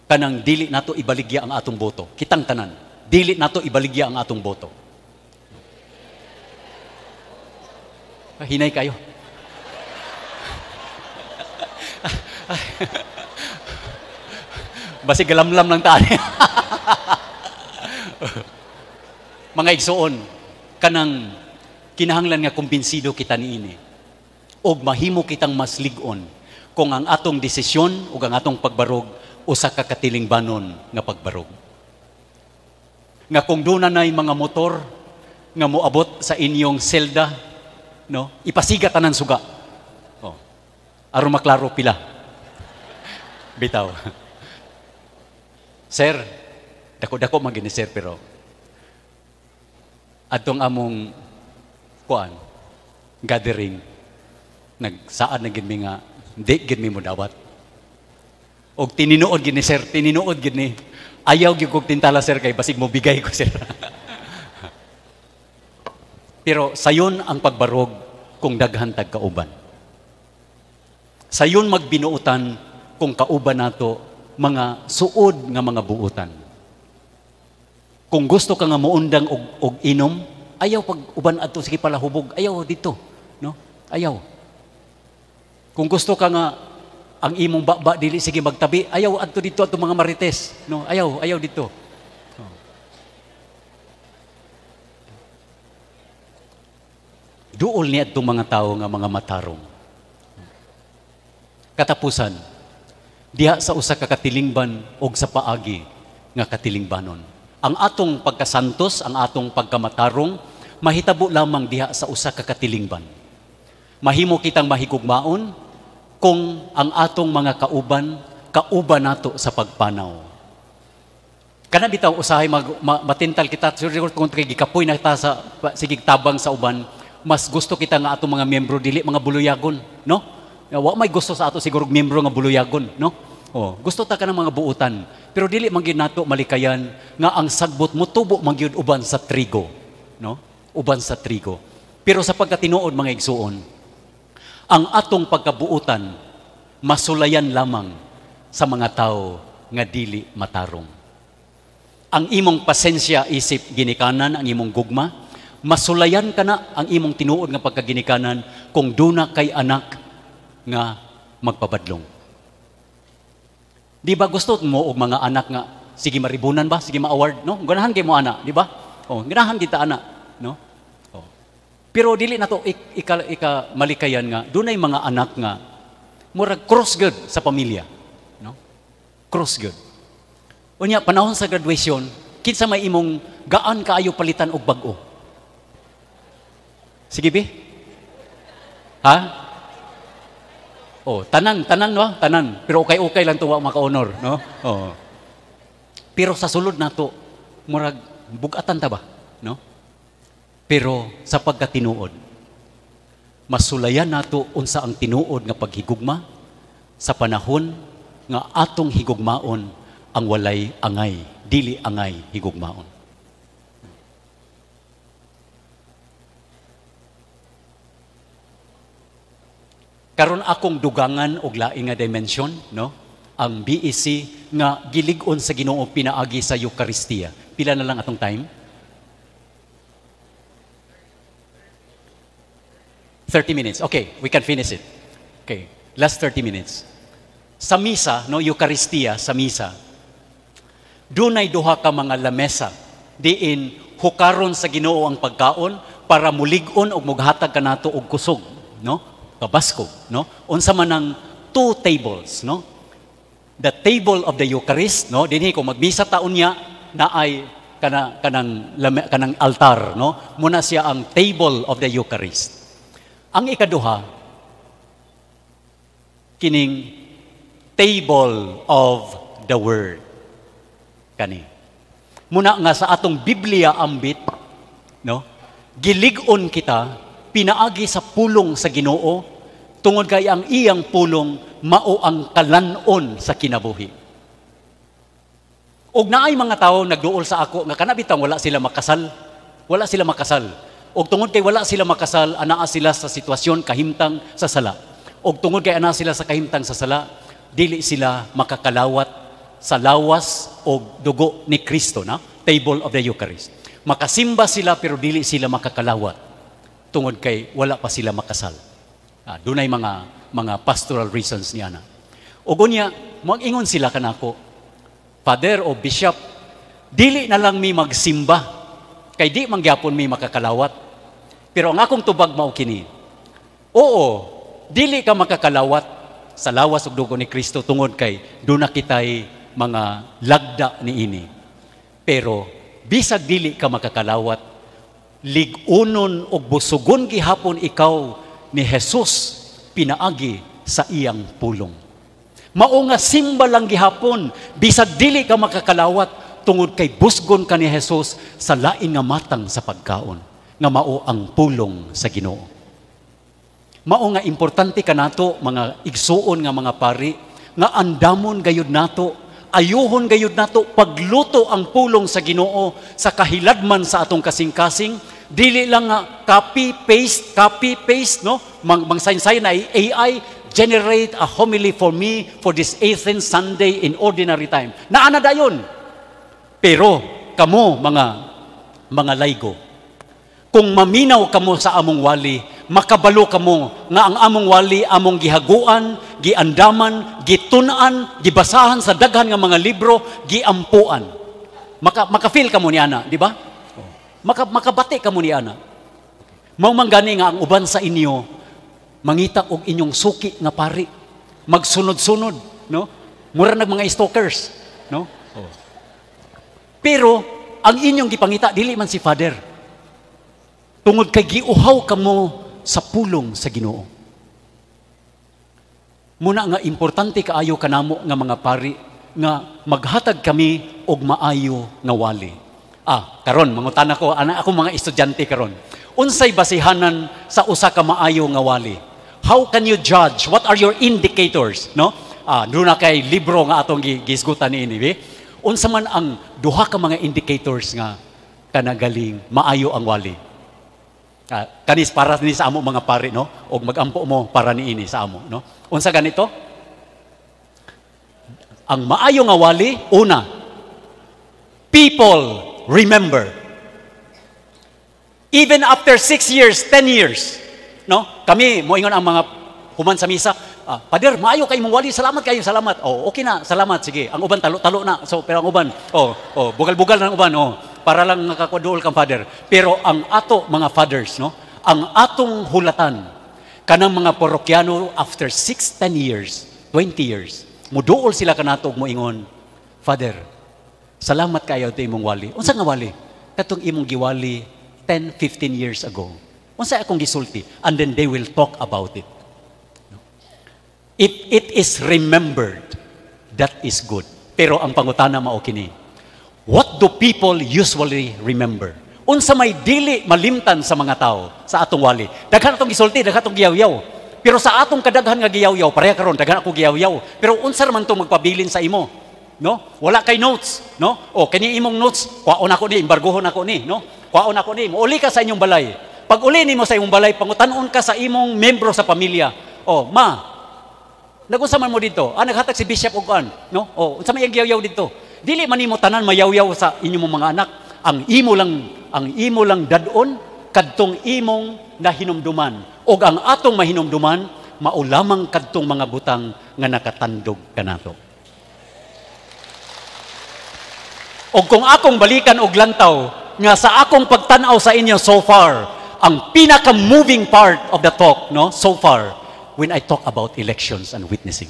Kanang dili nato ibaligya ang atong boto. Kitang tanan, dili nato ibaligya ang atong boto. Hinay kayo. Basig galamlam lang tayo. Mga igsoon, kanang kinahanglan nga kumbinsido kita niini. Og mahimo kitang mas lig-on kung ang atong desisyon ug ang atong pagbarog usa ka katilingbanon nga pagbarog. Nga kung doon na mga motor nga moabot sa inyong selda, no? Ipasiga tanan suga. Oh. Aron maklaro pila. Bitaw. Sir, dako-dako man gini sir, pero atong among kuan gathering nagsaad na gid mi nga di gid mi mo dawat. Og tininuod gid ni sir, tininuod gid ni. Ayaw gyud kog tintala sir kay basig mo bigay ko sir. Pero sayon ang pagbarog kung daghan tag kauban. Sayon magbinuutan kung kauban nato mga suod nga mga buutan. Kung gusto ka nga muundang og inom, ayaw pag uban adto sige palahubog, ayaw dito, no? Ayaw. Kung gusto ka nga ang imong baba dili sige magtabi, ayaw adto dito adto mga marites, no? Ayaw dito. Duol ni adtong mga tao nga mga matarong. Katapusan, diha sa usa ka katilingban og sa paagi nga katilingbanon. Ang atong pagkasantos, ang atong pagkamatarong, mahitabo lamang diha sa usa ka katilingban. Mahimo kitang mahigugmaon kung ang atong mga kauban nato sa pagpanaw. Kana bitaw usahay matintal kita, siguro kung gikapoy na ta sa sigig tabang sa uban, mas gusto kita nga atong mga miyembro dili mga buluyagon, no? Wa may gusto sa ato siguro miyembro nga buluyagon, no? Oh, gusto ta ka ng mga buutan, pero dili man gyud nato malikayan nga ang sagbot mo tubo man gyud uban sa trigo, no? Uban sa trigo. Pero sa pagkatinuod mga igsuon, ang atong pagkabuutan masulayan lamang sa mga tao nga dili matarong. Ang imong pasensya isip ginikanan, ang imong gugma, masulayan ka na ang imong tinuod nga pagkaginikanan kung duna kay anak nga magpabadlong. Di ba gusto mo og mga anak nga sige maribunan ba, sige ma-award, no? Ganahan kay mo ana, di ba? Oh, ganahan kita ana, no? Oh. Pero dili na to ika malikayan nga dunay mga anak nga murag cross good sa pamilya, no? Cross good. Unya panahon sa graduation, kinsa may imong gaan kaayo palitan og bag-o? Sige bi? Ha? Oh, tanan no? Tanan. Pero okay lang tuwa maka-honor, no? Oh. Pero sa sulod nato, murag bugatan ta ba, no? Pero sa pagkatinuod, masulayan nato unsa ang tinuod nga paghigugma sa panahon nga atong higugmaon ang walay angay, dili angay higugmaon. Karon akong dugangan og laing nga dimension, no? Ang BEC nga gilig-on sa Ginoo pinaagi sa Eucharistia. Pila na lang atong time? 30 minutes. Okay, we can finish it. Okay, last 30 minutes. Sa misa, no, Eucharistia, sa misa, dunay duha ka mga lamesa diin hukaron sa Ginoo ang pagkaon para mulig-on og mughatag kanato og kusog, no? Kabaskog, no? Unsa man ang two tables, no? The table of the Eucharist, no? Dinhi kung magmisa taon niya na ay kanang altar, no? Muna siya ang table of the Eucharist. Ang ikaduha, kining table of the Word. Kani. Muna nga sa atong Biblia ambit, no? Gilig-on kita pinaagi sa pulong sa Ginoo tungod kay ang iyang pulong mao ang kalanon sa kinabuhi. Og naay mga tawo nagduol sa ako nga kanabitang wala sila makasal. Wala sila makasal. Og tungod kay wala sila makasal, anaa sila sa sitwasyon kahimtang sa sala. Og tungod kay anaa sila sa kahimtang sa sala, dili sila makakalawat sa lawas o dugo ni Kristo, na table of the Eucharist. Makasimba sila pero dili sila makakalawat tungod kay wala pa sila makasal. Dunay mga pastoral reasons niya na. Ug unya mag-ingon sila kanako, Father o Bishop, dili na lang mi magsimba kay di mangyapon mi makakalawat. Pero ang akong tubag mao kini. Oo, dili ka makakalawat sa lawas ug dugo ni Kristo tungod kay duna kitay mga lagda ni ini. Pero bisag dili ka makakalawat, lig-unon og busugon gihapon ikaw ni Jesus pinaagi sa iyang pulong. Mao nga simba lang gihapon, bisag dili ka makakalawat tungod kay busgon ka ni Jesus sa lain nga matang sa pagkaon, nga mao ang pulong sa Ginoo. Mao nga importante kanato mga igsuon nga mga pari, nga andamon gayud nato, ayuhon gayud nato pagluto ang pulong sa Ginoo sa kahiladman sa atong kasing-kasing. Dili lang nga copy paste, no? Mangsaysay na AI generate a homily for me for this 18th Sunday in ordinary time. Naana dayon. Pero kamo mga laygo, kung maminaw kamo sa among wali, makabalo kamo nga ang among wali among gihaguan, giandaman, gitunan, gibasahan sa daghan nga mga libro, giampuan. Maka-feel kamo ni ana, di ba? Makabati kamo ni ana. Mao man gani nga ang uban sa inyo mangita og inyong suki nga pari, magsunod-sunod, no? Mura nag mga stalkers, no? Pero ang inyong gipangita dili man si Father. Tungod kay giuhaw kamo sa pulong sa Ginoo. Muna nga importante kaayo kanamo nga mga pari nga maghatag kami og maayo nga wali. Karon mangutana ko ana ako mga estudyante karon. Unsay basihanan sa usa ka maayo nga wali? How can you judge? What are your indicators, no? Doon na kay libro nga atong gisgutan niini, unsa man ang duha ka mga indicators nga kanagaling maayo ang wali? Kanis para ni sa amo mga pari, no? Og magampo mo para niini sa amo, no? Unsa ganito? Ang maayo nga wali, una, people remember. Even after 6 years, 10 years, no? Kami moingon ang mga human sa misa, Pader, maayo kay mong wali, salamat kayo, salamat. Okay na, salamat, sige. Ang uban talo-talo na. So pero ang uban, bugal-bugal na ang uban, para lang nakakwaduol kang Father. Pero ang ato mga fathers, no? Ang atong hulatan kanang mga parokyano after 6, 10 years, 20 years, muduol sila kanato og moingon, Father, salamat kayo sa imong wali. Unsa nga wali? Katong imong giwali 10, 15 years ago. Unsa akong gisulti? And then they will talk about it. If it is remembered, that is good. Pero ang pangutana mao kini, what do people usually remember? Unsa may dili malimtan sa mga tao sa atong wali? Daghan atong gisulti, daghan atong giyaw-yaw. Pero sa atong kadaghan nga giyaw-yaw, pareha karon daghan ako giyaw-yaw. Pero unsa man to magpabilin sa imo? No? Wala kay notes, no? Kani imong notes, kwaon ako ni, embargohon ako ni, no? Kwaon ako ni, uli ka sa inyong balay. Pag uli nimo sa imong balay, pangutanon ka sa imong membro sa pamilya. Ma, nagunsa man mo dito? Naghatag si Bishop og kan, no? Unsa may giyaw-yaw dito? Dili man nimo tanan mayaw-yaw sa inyong mga anak. Ang imo lang dadon kadtong imong nahinumduman. Og ang atong mahinumduman mao lamang kadtong mga butang nga nakatandog kanato. Og kung akong balikan og lantaw nga sa akong pagtan-aw sa inyo so far, ang pinaka-moving part of the talk, no, so far, when I talk about elections and witnessing.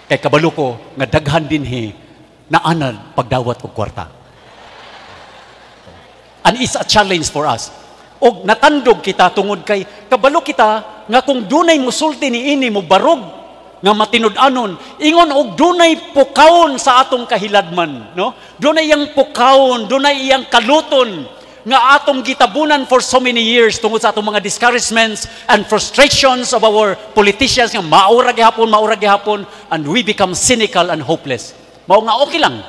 Kay kabalo ko nga daghan dinhi naanad pagdawat og kwarta. And it's a challenge for us. Og natandog kita tungod kay kabalo kita nga kung dunay musulti niini mo barog nga matinud-anon ingon og dunay pukawon sa atong kahiladman, no? Dunay iyang pukawon, dunay iyang kaluton nga atong gitabunan for so many years tungod sa atong mga discouragements and frustrations of our politicians nga maura gihapon, and we become cynical and hopeless. Mao nga okay lang.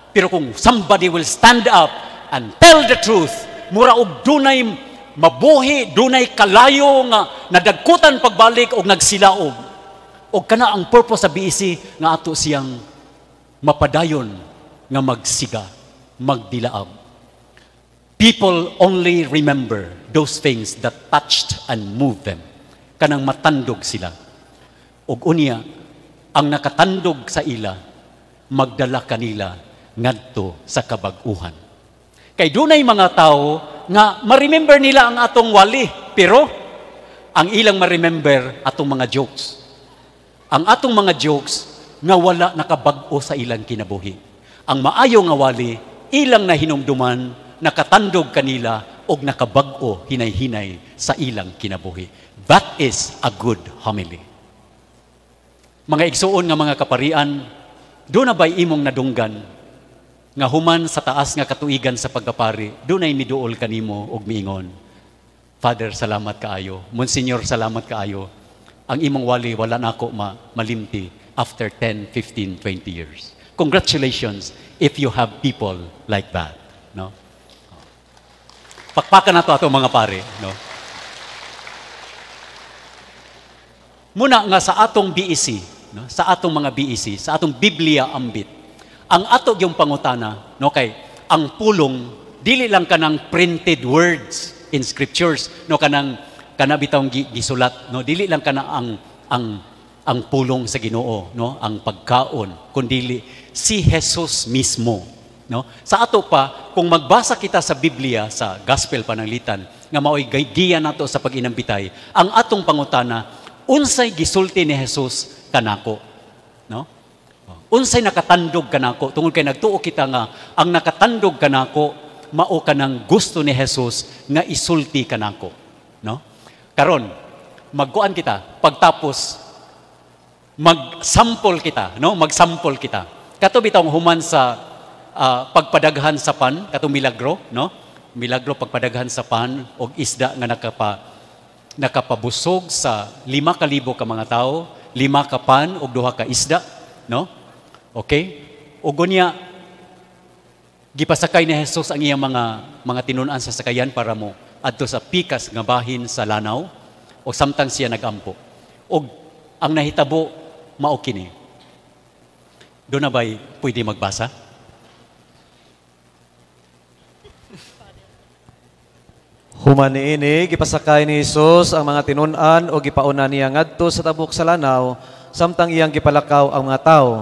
Pero kung somebody will stand up and tell the truth, mura og dunay mabuhi, dunay kalayo nga nadagkutan pagbalik og nagsilaog. O kana ang purpose sa BEC nga ato siyang mapadayon nga magsiga, magdilaab. People only remember those things that touched and moved them. Kanang matandog sila. Og unya, ang nakatandog sa ila, magdala kanila ngadto sa kabag-uhan. Kay dunay mga tao nga ma-remember nila ang atong wali, pero ang ilang ma-remember atong mga jokes. Ang atong mga jokes nga wala nakabag-o sa ilang kinabuhi. Ang maayo nga wali, ilang na hinumduman, nakatandog kanila og nakabag-o hinay-hinay sa ilang kinabuhi. That is a good homily. Mga igsuon nga mga kaparian, doon na ba'y imong nadunggan nga human sa taas nga katuigan sa pagkapari, doon ay miduol kanimo og miingon, Father, salamat kaayo. Monsignor, salamat kaayo. Ang imong wali, wala na ako malimti after 10, 15, 20 years. Congratulations if you have people like that. No? Pakpakan na to ato mga pare. No? Muna nga sa atong BEC, no? Sa atong mga BEC, sa atong Biblia ambit, ang ato yung pangutana, no, kay ang pulong, dili lang kanang printed words in scriptures, no, kanang bitawng gisulat, no, dili lang kana ang pulong sa Ginoo, no, ang pagkaon, kundi si Jesus mismo, no. Sa ato pa, kung magbasa kita sa Biblia, sa Gospel pananglitan nga mao'y giya nato sa pag-inambitay, ang atong pangutana, unsay gisulti ni Jesus kanako, no? Unsay nakatandog kanako, tungod kay nagtuo kita nga ang nakatandog kanako mao kanang gusto ni Jesus nga isulti kanako, no? Karon, magkuan kita, pagtapos, mag-sample kita, no? Mag-sample kita. Kato bitong human sa pagpadaghan sa pan, katong milagro, no? Milagro pagpadaghan sa pan, og isda nga nakapabusog sa 5,000 ka mga tao, 5 ka pan, og 2 ka isda, no? Okay? Og gunya, gipasakay ni Jesus ang iyang mga tinunan sa sakayan para mo adto sa pikas nga bahin sa lanaw o samtang siya nagampo. O ang nahitabo mao kini. Doon na ba'y pwede magbasa? Human niini gipasakay ni Jesus ang mga tinunan o gipauna niya ngadto sa tabok sa lanaw samtang iyang gipalakaw ang mga tawo.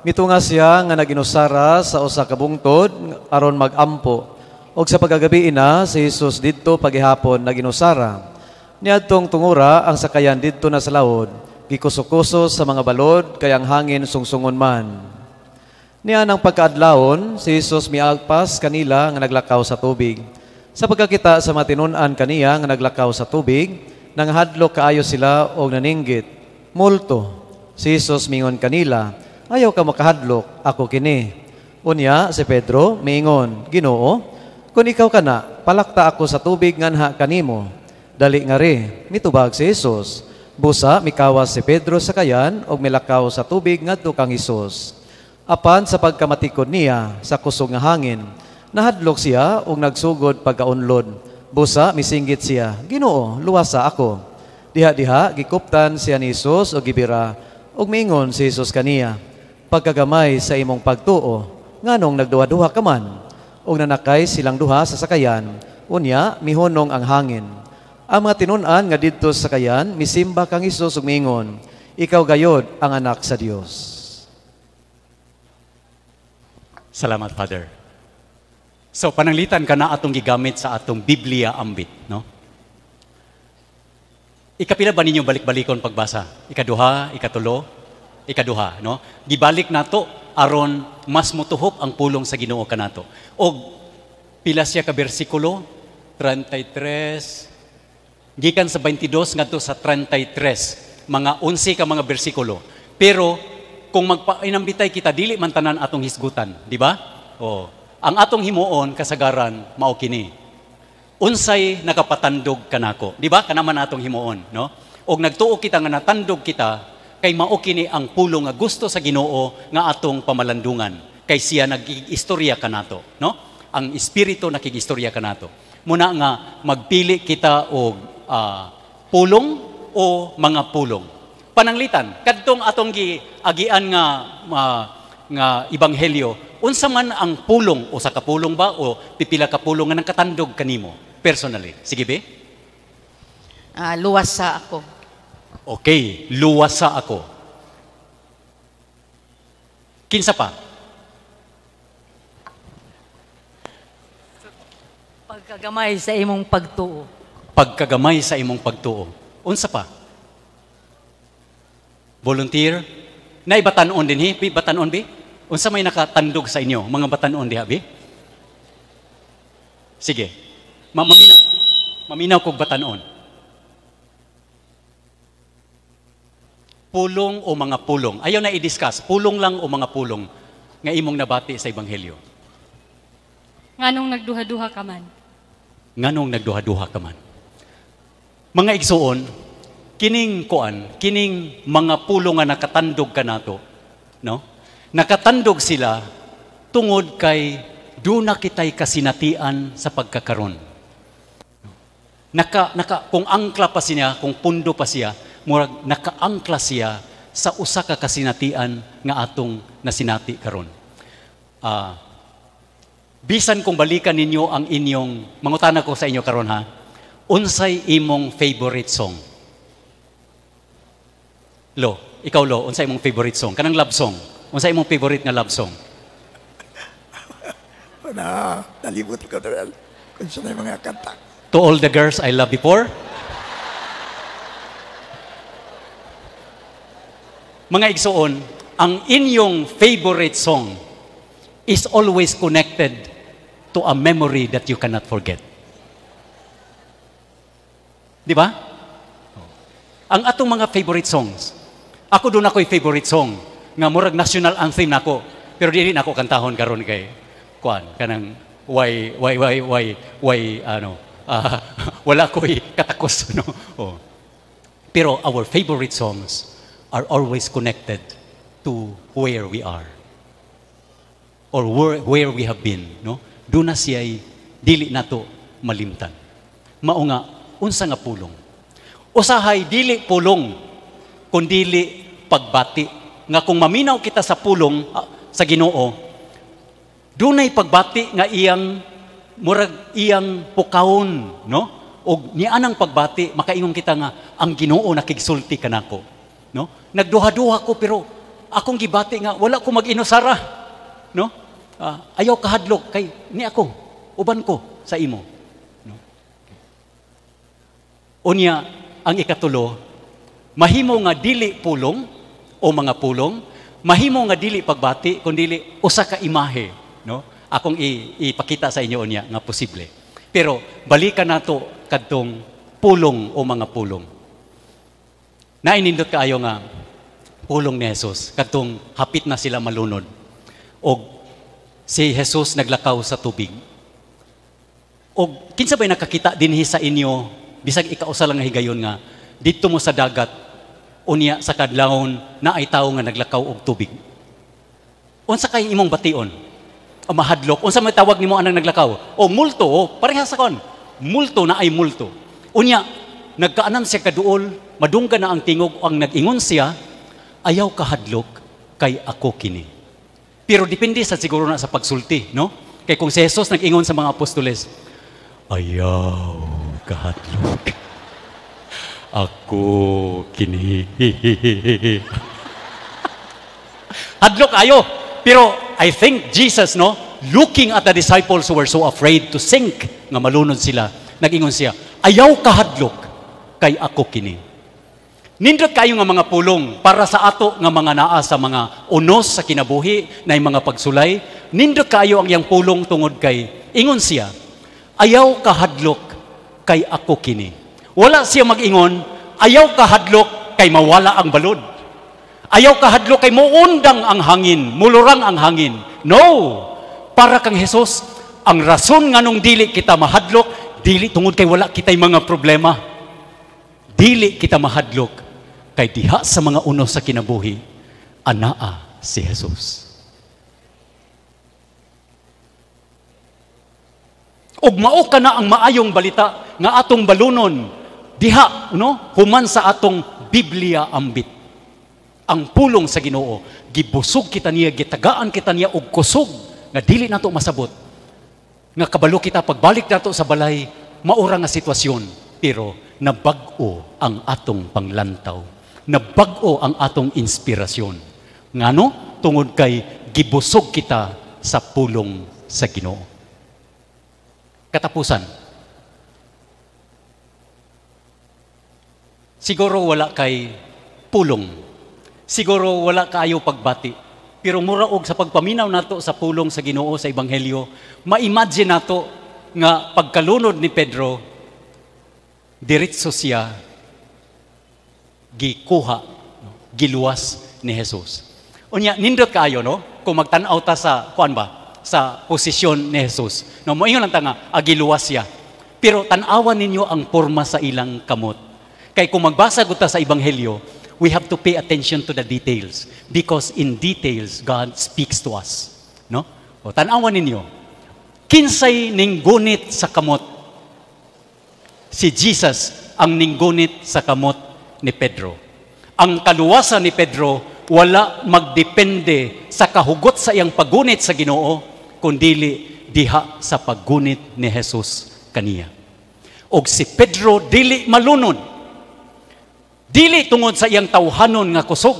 Mitunga siya nga naginusara sa usa ka bungtod aron magampo. Og sa pagagabi ina, si Jesus didto paghihapon naginusara. Niadtong tungura ang sakayan didto na sa laod, gikuso-kuso sa mga balod kay ang hangin sungsungon man. Niya nang pagkaadlawon, si Jesus miagpas kanila nga naglakaw sa tubig. Sa pagkakita sa matinunan kaniya nga naglakaw sa tubig, nanghadlok kaayo sila og naninggit. Multo. Si Jesus mingon kanila, ayaw ka makahadlok, ako kini. Unya si Pedro miingon, Ginoo, kung ikaw kana, palakta ako sa tubig nganha kanimo. Dali nga ri, mitubag si Jesus. Busa, mikawas si Pedro sa kayan o milakaw sa tubig ngadto kang Jesus. Apan sa pagkamatikod niya sa kusog nga hangin, nahadlok siya o nagsugod pagkaunlod. Busa, misinggit siya, Ginoo, luwasa ako. Diha-diha, gikuptan siya ni Jesus o gibira, o mingon si Jesus kaniya, pagkagamay sa imong pagtuo, nganong nagduha-duha ka man, o nanakay silang duha sa sakayan, unya, mihunong ang hangin. Ang mga tinunan nga didto sa sakayan, misimba kang Jesus ug mingon, ikaw gayod ang anak sa Dios. Salamat, Father. So, pananglitan ka na atong gigamit sa atong Biblia ambit, no? Ikapila ba ninyo balik-balikon pagbasa? Ikaduha, ikatulo, ikaduha, no? Gibalik nato aron mas mutuhop ang pulong sa Ginoo kanato. Og pila siya ka bersikulo 33 gikan sa 22 ngadto sa 33, mga 11 ka mga bersikulo. Pero kung magpainambitay kita, dili man tanan atong hisgutan, di ba? O, ang atong himuon kasagaran mao kini. Unsay nakapatandog kanako, di ba? Kanaman atong himuon, no? Og nagtuo kita nga natandog kita kay mao kini ang pulong nga gusto sa Ginoo nga atong pamalandungan. Kay siya nagig-istorya kanato, no? Ang espiritu nakigistorya kanato. Muna nga magpili kita og pulong o mga pulong. Pananglitan, kadtong atong giagian nga ebanghelyo, unsa man ang pulong o sa kapulong ba o pipila ka pulong nga nagkatandog kanimo personally? Sige be? Luwas sa ako. Okay, luwasa ako. Kinsa pa? Pagkagamay sa imong pagtuo. Pagkagamay sa imong pagtuo. Unsa pa? Volunteer? Nay batanon din hi, batanon bi? Unsa may nakatandog sa inyo, mga batanon diha bi? Sige. Maminaw kog batanon. Pulong o mga pulong. Ayaw na i-discuss. Pulong lang o mga pulong nga imong nabati sa ebanghelyo. Nganong nagduha-duha ka man? Nganong nagduha-duha ka man? Mga igsuon, kining mga pulong nga nakatandog kanato, no? Nakatandog sila tungod kay duna kitay kasinatian sa pagkakaron. Kung angkla pa siya, kung pundo pa siya, murag nakaangkla siya sa usa ka kasinatian nga atong nasinati karon. Bisan kung balikan ninyo ang inyong, mangutana ko sa inyo karon ha, unsay imong favorite song? Lo, ikaw Lo, unsay imong favorite song? Kanang love song. Unsay imong favorite nga love song? Nalibot ko na kung saan yung mga kanta. To All the Girls I Loved Before? Mga igsuon, ang inyong favorite song is always connected to a memory that you cannot forget. Di ba? Ang atong mga favorite songs. Ako doon ako'y favorite song nga murag national anthem nako. Pero dili nako kantahon karon kay kuan kanang wala ko'y katakos no. Oh. Pero our favorite songs are always connected to where we are or where we have been, no? Doon na siya'y dili nato malimtan. Mao nga unsa nga pulong? Usahay dili pulong kundili pagbati nga kung maminaw kita sa pulong sa Ginoo, dunay pagbati nga iyang murag iyang pukawon, no? Og nianang pagbati makaingon kita nga ang Ginoo nakigsulti kanako, no? Nagduha-duha ko pero akong gibati nga wala ko mag-inusara, no? Ayaw kahadlok kay ni ako uban ko sa imo, no? Unya ang ikatulo, mahimo nga dili pulong o mga pulong, mahimo nga dili pagbati kundi usa ka imahe, no? Akong ipakita sa inyo unya nga posible. Pero balikan nato kadtong pulong o mga pulong. Nainindot kaayo nga pulong ni Jesus kadtong hapit na sila malunod. Og si Jesus naglakaw sa tubig. Og kinsa bay nakakita dinhi sa inyo bisag ikausa lang nga higayon nga didto mo sa dagat unya sa kadlawon na ay tawo nga naglakaw og tubig. Unsa kay imong bation? O mahadlok, unsa may tawag nimo anang naglakaw? O multo, parehas sa kon. Multo na ay multo. Unya, nagkaanan siya kaduol, madungga na ang tingog, ang nag-ingon siya, ayaw kahadlok, kay ako kini. Pero depende sa siguro na sa pagsulti, no? Kay kung si Jesus nag-ingon sa mga apostoles, ayaw kahadlok, ako kini. Hadlok ayo. Pero I think Jesus, no, looking at the disciples who were so afraid to sink, nga malunod sila, nag-ingon siya, ayaw kahadlok, kay ako kini. Nindot kayo nga mga pulong para sa ato nga mga naa sa mga unos sa kinabuhi na mga pagsulay. Nindot kayo ang iyang pulong tungod kay, ingon siya, ayaw kahadlok, kay ako kini. Wala siya mag-ingon, ayaw kahadlok, kay mawala ang balod. Ayaw ka hadlok kay muundang ang hangin, mulurang ang hangin. No! Para kang Hesus, ang rason nga nung dili kita mahadlok, dili tungod kay wala kitay mga problema. Dili kita mahadlok kay diha sa mga uno sa kinabuhi, anaa si Hesus. Og mao ka na ang maayong balita nga atong balunon diha no human sa atong Biblia ambit. Ang pulong sa Ginoo, gibusog kita niya, gitagaan kita niya og kusog nga dili nato masabot. Nga kabalo kita pagbalik nato sa balay, maura nga sitwasyon, pero nabag-o ang atong panglantaw. Nabag-o ang atong inspirasyon. Ngano? Tungod kay gibusog kita sa pulong sa Ginoo. Katapusan. Siguro wala kay pulong. Siguro wala kaayo pagbati. Pero muraog sa pagpaminaw nato sa pulong sa Ginoo sa Ebanghelyo, ma-imagine nato nga pagkalunod ni Pedro, diretso siya gikuha, giluwas ni Jesus. Unya, nindot kaayo, no? Kung magtanaw ta sa, kuan ba? Sa posisyon ni Jesus. No, moingon lang ta nga, agiluwas siya. Pero tanawan ninyo ang porma sa ilang kamot. Kay kung magbasa gud ta sa Ebanghelyo, we have to pay attention to the details because in details God speaks to us. No? O tanawan ninyo. Kinsay ninggunit sa kamot? Si Jesus ang ninggunit sa kamot ni Pedro. Ang kaluwasan ni Pedro wala magdepende sa kahugot sa iyang paggunit sa Ginoo, kundili diha sa paggunit ni Jesus kaniya. Og si Pedro dili malunod. Dili tungod sa iyang tawhanon nga kusog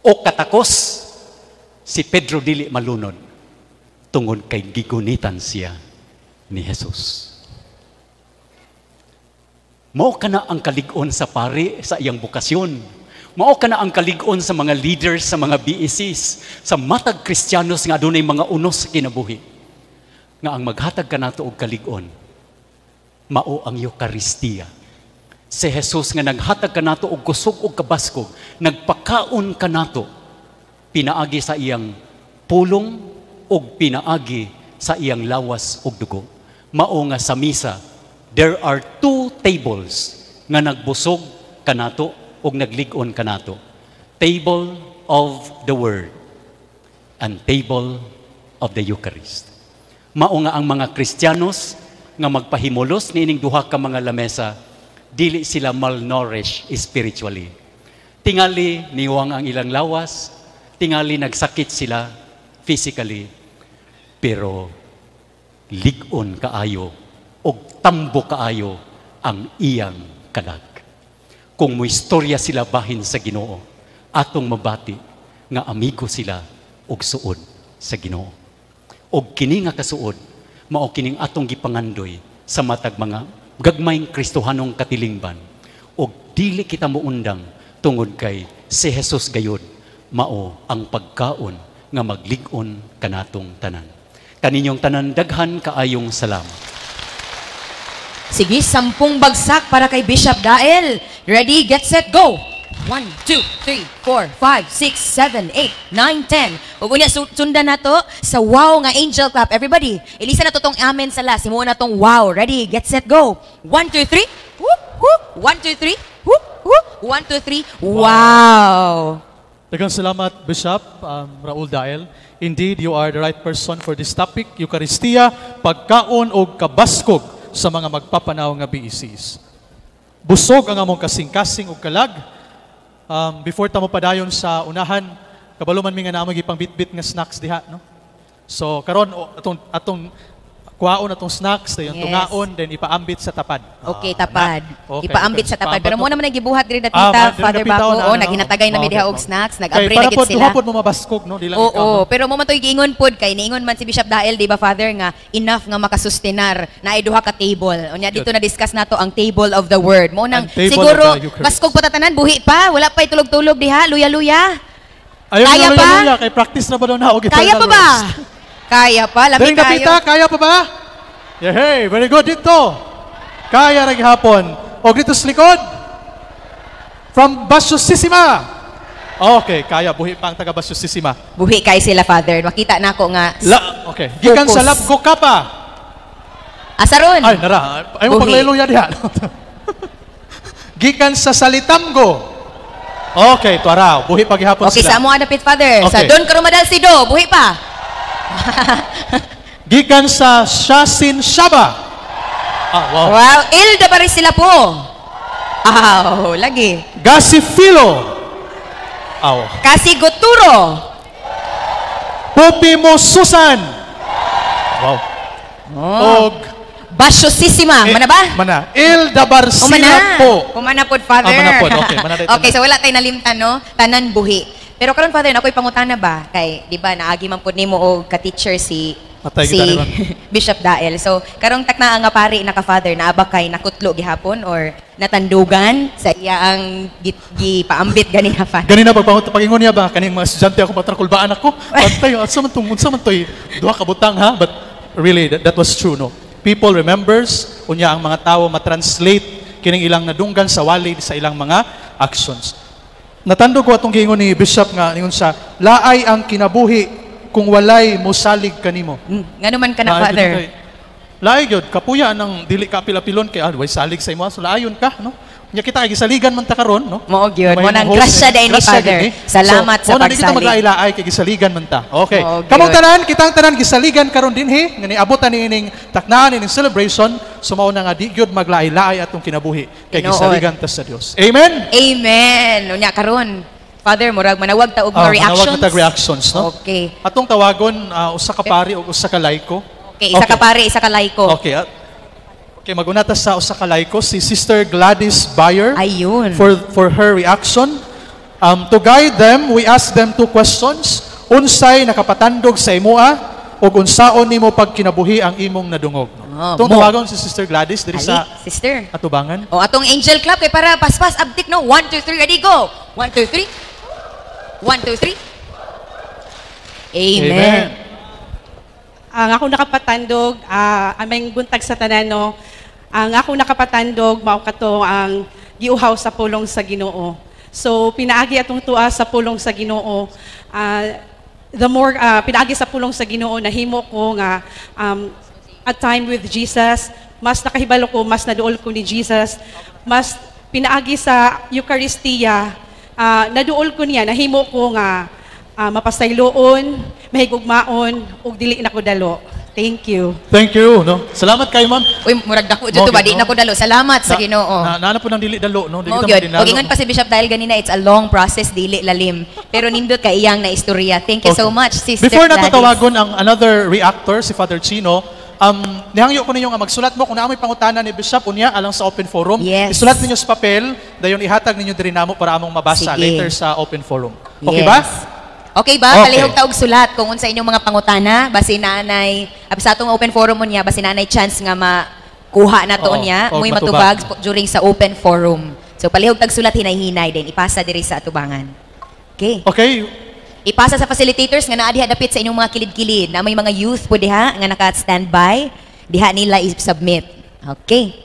o katakos. Si Pedro dili malunod tungod kay gigunitan siya ni Jesus. Mao kana ang kalig-on sa pari sa iyang bukasyon. Mao kana ang kalig-on sa mga leaders, sa mga BECs, sa matag Kristiyanos nga adunay mga unos sa kinabuhi. Nga ang maghatag kanato og kalig-on, mao ang Eucharistia. Si Jesus nga naghatag kanato og kusog og kabaskog, nagpakaon kanato pinaagi sa iyang pulong og pinaagi sa iyang lawas og dugo. Mao nga sa misa, there are two tables nga nagbusog kanato og naglig-on kanato. Table of the Word and table of the Eucharist. Mao nga ang mga Kristiyanos nga magpahimulos niining duha ka mga lamesa, dili sila malnourished spiritually. Tingali niwang ang ilang lawas, tingali nagsakit sila physically, pero lig-on kaayo og tambo kaayo ang iyang kalag. Kung mo istorya sila bahin sa Ginoo, atong mabati nga amigo sila og suod sa Ginoo. Og kini nga kasuod, mao kining atong gipangandoy sa matag mga gagmayng Kristohanong katilingban. Og dili kita muundang tungod kay si Jesus gayud mao ang pagkaon nga maglig-on kanatong tanan. Kaninyong tanan daghan kaayong salamat. Sige, 10 bagsak para kay Bishop Dael. Ready, get, set, go! 1, 2, 3, 4, 5, 6, 7, 8, 9, 10. Ug unya sundan nato sa wow nga angel clap. Everybody, ilisa na to tong amen sa last. Simuon na tong wow. Ready, get, set, go! 1, 2, 3. Whoop, whoop. 1, 2, 3. Whoop, whoop. 1, 2, 3. Wow! Daghang salamat, Bishop Raul Dael. Indeed, you are the right person for this topic, Eucharistia, pagkaon o kabaskog sa mga magpapanaw nga BECs. Busog ang among kasing-kasing o kalag. Before tamo padayon sa unahan, kabaluman mi nga naamong gipang bit-bit nga snacks diha, no? So karon atong kuhaon atong snacks, dayon tungaon, then ipaambit sa tapad. Okay, tapad. Okay, Ipaambit okay. sa tapad. Pero muna man gibuhat diri na Ah, tita, diri Father na bitaw Baco, na, ano? naghinatagay na mi diha Okay, og okay. snacks, Kay nag-abre na para gid po sila. tuhapon mo mabaskog, no? Di lang ikaw, Oo, no? pero mo man to giingon pod kay niingon man si Bishop Dael, di ba Father, nga enough nga makasustenar na ay duha ka table. Unya dito na discuss nato ang table of the word. Mo nang Ang table siguro of the Eucharist. baskog patatanan buhi pa, wala pa tulog-tulog diha, luya-luya. Ayaw Kaya na pa? luya, kay practice na ba daw na? Okay, Kaya pa ba? Kaya pa, labi Daring napita, kayo. kaya pa ba? Yeah, hey, very good dito. Kaya rin hapon. O dito sa likod. From Basiosissima. Okay, kaya buhi pa ang taga Basyosisima. Buhi kay sila, Father. Makita na ako nga. Okay. Gikan sa Focus. Labgo ka pa. Asaron. Ay, nara. Ay mo Buhi. paglaylo yan diha. Gikan sa Salitamgo. Okay, tuaraw. Buhi paghihapon Okay, sila. sa amo adapit, Father. Sa Okay. Don Carumadal Sido, buhi pa. Gikan sa Shasin Shaba. Wow. Wow, Ilda pa rin sila po. Lagi. Gasifilo. Kasi Goturo. Pupimo Susan. Wow. Og Basyosisima. Mana ba? Mana. Ilda Barcila po. Kumana po, Father. Mana po. Okay, mana dito. Okay, so wala tayo nalimtan, no? Tanan buhi. Pero karon, Father, ako'y pangutana ba? Kay, di ba, naagi man po nimo o ka-teacher si Patay kita ron. Bishop Dael. So, karong takna nga pari naka-Father, naaba kay nakutlo gihapon or natandugan sa iya ang gipaambit gani nga, Father. Ganina pagingon niya ba kaning mga estudyante ako patrakulbaan ako. Patay, unsa man toy duha ka butang ha, but really that was true, no. People remembers unya ang mga tawo ma-translate kining ilang nadunggan sa walid sa ilang mga actions. Natando ko atong giingon ni Bishop nga ningon sa laay ang kinabuhi kung walay mosalig kanimo. Nga naman ka na, Father. Laay gyud kapuya nang dili ka pilapilon kay way salig sa imo so laayon ka, no. Nya kita kay gisaligan man ta karon, no. Mao gyud, mo May nang host, grasya dai ni grasya Father. gyud, Salamat sa mo na kita pagsalig. mag-ailaay kay gisaligan man ta. Okay. Oh, good. Kamong tanan, kitang tanan gisaligan karon dinhi nga niabotan ni ining taknaan ining celebration, sumaw na nga di gyud maglaay-laay atong kinabuhi kay Tinuod. gisaligan ta sa Dios. Amen. Amen. Unya karon, Father, murag manawag ta og mga reactions. Manawag na reactions, no? Okay. Atong tawagon usa ka pari o usa ka laiko. Okay, isa ka pare, isa ka laiko. Okay. Okay, magunata sa usa ka laiko si Sister Gladys Bayer. Ayun. For her reaction. To guide them, we ask them 2 questions. Unsay nakapatandog sa imoa ug unsaon nimo pagkinabuhi ang imong nadungog. Itong mo. tawagon si Sister Gladys diri sa Ali, sister. atubangan. O atong Angel Club kay para paspas abtik no. 1 2 3 ready go. 1 2 3. 1 2 3. Amen. Ang ako nakapatandog, aming buntag sa tanan, no, ang ako nakapatandog, mao kato ang giuhaw sa pulong sa Ginoo. So, pinaagi atong tua sa pulong sa Ginoo. The more, pinaagi sa pulong sa Ginoo, nahimo ko nga, a time with Jesus, mas nakahibalo ko, mas naduol ko ni Jesus, mas pinaagi sa Eucharistia, naduol ko niya, nahimo ko nga, mapasayloon, mahigugmaon, ug dili na ko dalo. Thank you. Thank you, no. Salamat kay ma'am. Uy, murag dako dito ba? Di na ko dalo. Salamat sa Ginoo. Naana po ng dili dalo, no. Dili Mo ta gyud. madinalo. Og ingon pa si Bishop dahil ganina, it's a long process, dili lalim. Pero nindot ka iyang na istorya. Thank you so Okay. much, Sister Before Gladys. natatawagon ang another reactor, si Father Chino, nihangyo ko ninyo nga magsulat mo kung naamoy pangutana ni Bishop unya alang sa open forum. Yes. Isulat ninyo sa papel, dayon ihatag ninyo diri namo para among mabasa Sige. later sa open forum. Okay Yes. ba? Okay ba? Okay. Palihog ta og sulat kung unsa inyong mga pangutana, basi nanay, sa atong open forum mo niya, basi nanay chance nga makuha na to Oo, niya, oo, muy matubag. matubag during sa open forum. So palihog tag sulat hinay-hinay din, ipasa diri sa atubangan. Okay. Okay. Ipasa sa facilitators nga naa diha dapit sa inyong mga kilid-kilid na may mga youth po diha nga naka-standby, diha nila i-submit. Okay.